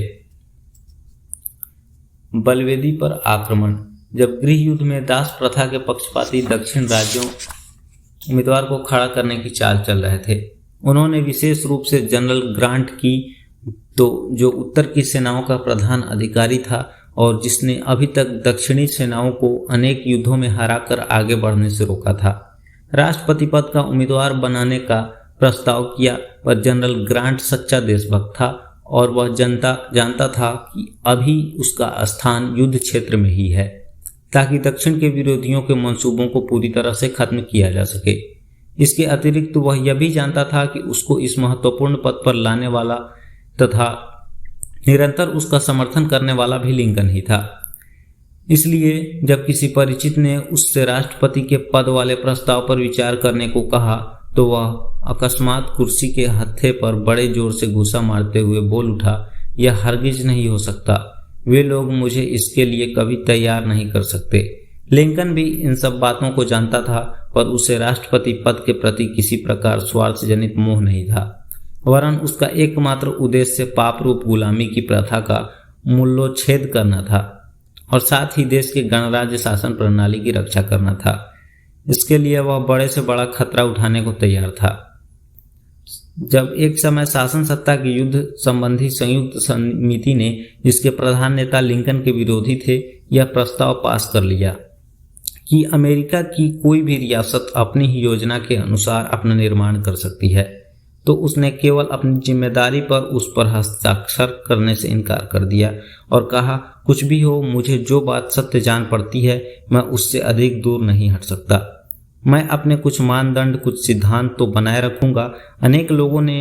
[SPEAKER 2] बलवेदी पर आक्रमण। जब गृह युद्ध में दास प्रथा के पक्षपाती दक्षिण राज्यों उम्मीदवार को खड़ा करने की चाल चल रहे थे, उन्होंने विशेष रूप से जनरल ग्रांट की, तो जो उत्तर की सेनाओं का प्रधान अधिकारी था और जिसने अभी तक दक्षिणी सेनाओं को अनेक युद्धों में हराकर आगे बढ़ने से रोका था, राष्ट्रपति पद का उम्मीदवार बनाने का प्रस्ताव किया। पर जनरल ग्रांट सच्चा देशभक्त था और वह जानता था कि अभी उसका स्थान युद्ध क्षेत्र में ही है, ताकि दक्षिण के विरोधियों के मंसूबों को पूरी तरह से खत्म किया जा सके। इसके अतिरिक्त वह यह भी जानता था कि उसको इस महत्वपूर्ण पद पर लाने वाला तथा निरंतर उसका समर्थन करने वाला भी लिंकन ही था। इसलिए जब किसी परिचित ने उससे राष्ट्रपति के पद वाले प्रस्ताव पर विचार करने को कहा तो वह अकस्मात कुर्सी के हत्थे पर बड़े जोर से घूंसा मारते हुए बोल उठा, यह हरगिज नहीं हो सकता। वे लोग मुझे इसके लिए कभी तैयार नहीं कर सकते। लिंकन भी इन सब बातों को जानता था, पर उसे राष्ट्रपति पद के प्रति किसी प्रकार स्वार्थ जनित मोह नहीं था, वरन उसका एकमात्र उद्देश्य पाप रूप गुलामी की प्रथा का मूल्योच्छेद करना था और साथ ही देश के गणराज्य शासन प्रणाली की रक्षा करना था। इसके लिए वह बड़े से बड़ा खतरा उठाने को तैयार था। जब एक समय शासन सत्ता की युद्ध संबंधी संयुक्त समिति ने, जिसके प्रधान नेता लिंकन के विरोधी थे, यह प्रस्ताव पास कर लिया कि अमेरिका की कोई भी रियासत अपनी ही योजना के अनुसार अपना निर्माण कर सकती है, तो उसने केवल अपनी जिम्मेदारी पर उस पर हस्ताक्षर करने से इनकार कर दिया और कहा, कुछ भी हो, मुझे जो बात सत्य जान पड़ती है मैं उससे अधिक दूर नहीं हट सकता। मैं अपने कुछ मानदंड, कुछ सिद्धांत तो बनाए रखूंगा। अनेक लोगों ने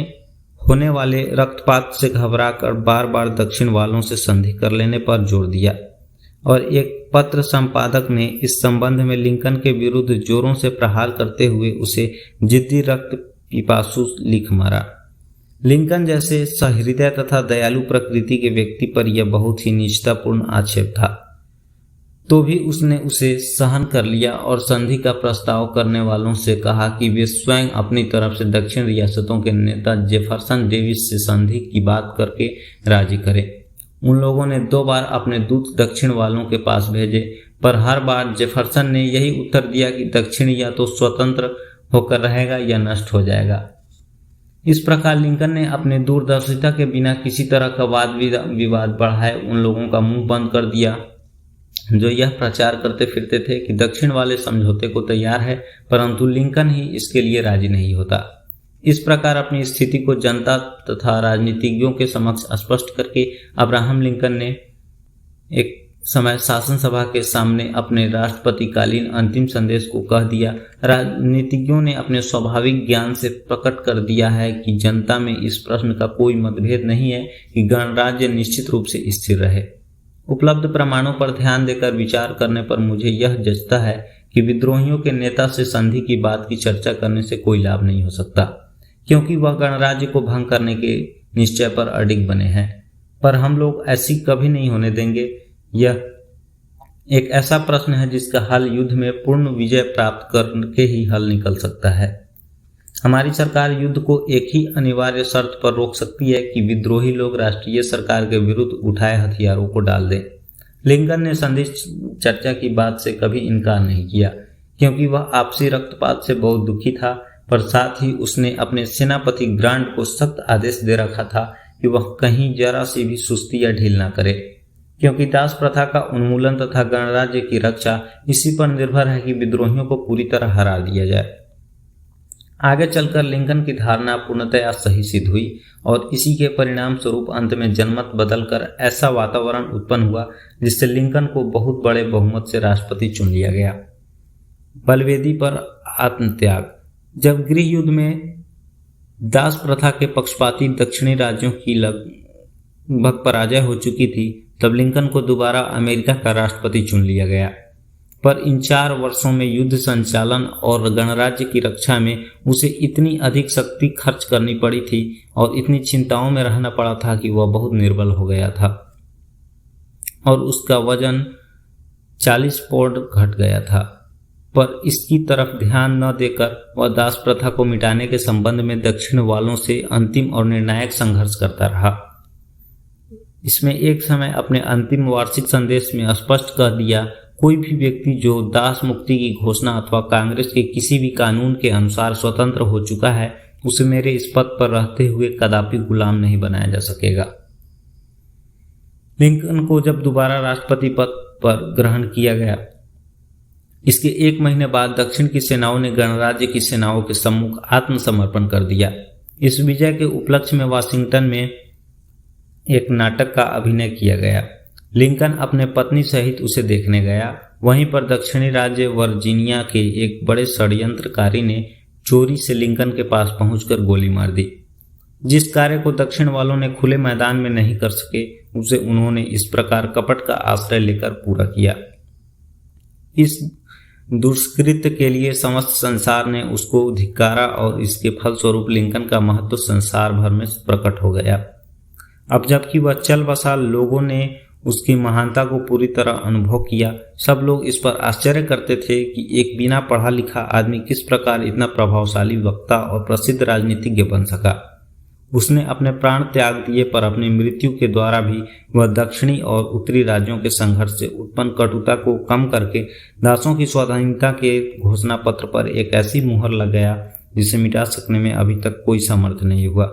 [SPEAKER 2] होने वाले रक्तपात से घबराकर बार बार दक्षिण वालों से संधि कर लेने पर जोर दिया और एक पत्र संपादक ने इस संबंध में लिंकन के विरुद्ध जोरों से प्रहार करते हुए उसे जिद्दी रक्त पिपासु लिख मारा। लिंकन जैसे सहृदय तथा दयालु प्रकृति के व्यक्ति पर यह बहुत ही नीचतापूर्ण आक्षेप था, तो भी उसने उसे सहन कर लिया और संधि का प्रस्ताव करने वालों से कहा कि वे स्वयं अपनी तरफ से दक्षिण रियासतों के नेता जेफरसन डेविस से संधि की बात करके राजी करें। उन लोगों ने 2 बार अपने दूत दक्षिण वालों के पास भेजे, पर हर बार जेफरसन ने यही उत्तर दिया कि दक्षिण या तो स्वतंत्र होकर रहेगा या नष्ट हो जाएगा। इस प्रकार लिंकन ने अपने दूरदर्शिता के बिना किसी तरह का वाद विवाद बढ़ाए उन लोगों का मुंह बंद कर दिया जो यह प्रचार करते फिरते थे कि दक्षिण वाले समझौते को तैयार है, परंतु लिंकन ही इसके लिए राजी नहीं होता। इस प्रकार अपनी स्थिति को जनता तथा राजनीतिज्ञों के समक्ष स्पष्ट करके अब्राहम लिंकन ने एक समय शासन सभा के सामने अपने राष्ट्रपतिकालीन अंतिम संदेश को कह दिया। राजनीतिज्ञों ने अपने स्वाभाविक ज्ञान से प्रकट कर दिया है कि जनता में इस प्रश्न का कोई मतभेद नहीं है कि गणराज्य निश्चित रूप से स्थिर रहे। उपलब्ध प्रमाणों पर ध्यान देकर विचार करने पर मुझे यह जचता है कि विद्रोहियों के नेता से संधि की बात की चर्चा करने से कोई लाभ नहीं हो सकता, क्योंकि वह गणराज्य को भंग करने के निश्चय पर अडिग बने हैं। पर हम लोग ऐसी कभी नहीं होने देंगे। यह एक ऐसा प्रश्न है जिसका हल युद्ध में पूर्ण विजय प्राप्त करके ही हल निकल सकता है। हमारी सरकार युद्ध को एक ही अनिवार्य शर्त पर रोक सकती है कि विद्रोही लोग राष्ट्रीय सरकार के विरुद्ध उठाए हथियारों को डाल दें। लिंकन ने संधि चर्चा की बात से कभी इनकार नहीं किया, क्योंकि वह आपसी रक्तपात से बहुत दुखी था, पर साथ ही उसने अपने सेनापति ग्रांट को सख्त आदेश दे रखा था कि वह कहीं जरा सी भी सुस्ती या ढील न करे, क्योंकि दास प्रथा का उन्मूलन तथा गणराज्य की रक्षा इसी पर निर्भर है कि विद्रोहियों को पूरी तरह हरा दिया जाए। आगे चलकर लिंकन की धारणा पूर्णतया सही सिद्ध हुई और इसी के परिणाम स्वरूप अंत में जनमत बदलकर ऐसा वातावरण उत्पन्न हुआ जिससे लिंकन को बहुत बड़े बहुमत से राष्ट्रपति चुन लिया गया। बलवेदी पर आत्मत्याग। जब गृह युद्ध में दास प्रथा के पक्षपाती दक्षिणी राज्यों की लगभग पराजय हो चुकी थी, तब लिंकन को दोबारा अमेरिका का राष्ट्रपति चुन लिया गया। पर इन 4 वर्षों में युद्ध संचालन और गणराज्य की रक्षा में उसे इतनी अधिक शक्ति खर्च करनी पड़ी थी और इतनी चिंताओं में रहना पड़ा था कि वह बहुत निर्बल हो गया था और उसका वजन 40 पौंड घट गया था। पर इसकी तरफ ध्यान न देकर वह दास प्रथा को मिटाने के संबंध में दक्षिण वालों से अंतिम और निर्णायक संघर्ष करता रहा। इसमें एक समय अपने अंतिम वार्षिक संदेश में स्पष्ट कह दिया, कोई भी व्यक्ति जो दास मुक्ति की घोषणा अथवा कांग्रेस के किसी भी कानून के अनुसार स्वतंत्र हो चुका है, उसे मेरे इस पद पर रहते हुए कदापि गुलाम नहीं बनाया जा सकेगा। लिंकन को जब दोबारा राष्ट्रपति पद पर ग्रहण किया गया, इसके 1 महीने बाद दक्षिण की सेनाओं ने गणराज्य की सेनाओं के सम्मुख आत्मसमर्पण कर दिया। इस विजय के उपलक्ष्य में वाशिंगटन में एक नाटक का अभिनय किया गया। लिंकन अपने पत्नी सहित उसे देखने गया। वहीं पर दक्षिणी राज्य वर्जीनिया के एक बड़े षड्यंत्रकारी ने चोरी से लिंकन के पास पहुंचकर गोली मार दी। जिस कार्य को दक्षिण वालों ने खुले मैदान में नहीं कर सके, उसे उन्होंने इस प्रकार कपट का आश्रय लेकर पूरा किया। इस दुष्कृत्य के लिए समस्त संसार ने उसको धिक्कारा और इसके फलस्वरूप लिंकन का महत्व संसार भर में प्रकट हो गया। अब जबकि वह चल बसा, लोगों ने उसकी महानता को पूरी तरह अनुभव किया। सब लोग इस पर आश्चर्य करते थे कि एक बिना पढ़ा लिखा आदमी किस प्रकार इतना प्रभावशाली वक्ता और प्रसिद्ध राजनीतिज्ञ बन सका। उसने अपने प्राण त्याग दिए, पर अपनी मृत्यु के द्वारा भी वह दक्षिणी और उत्तरी राज्यों के संघर्ष से उत्पन्न कटुता को कम करके दासों की स्वाधीनता के घोषणा पत्र पर एक ऐसी मुहर लग गया जिसे मिटा सकने में अभी तक कोई समर्थ नहीं हुआ।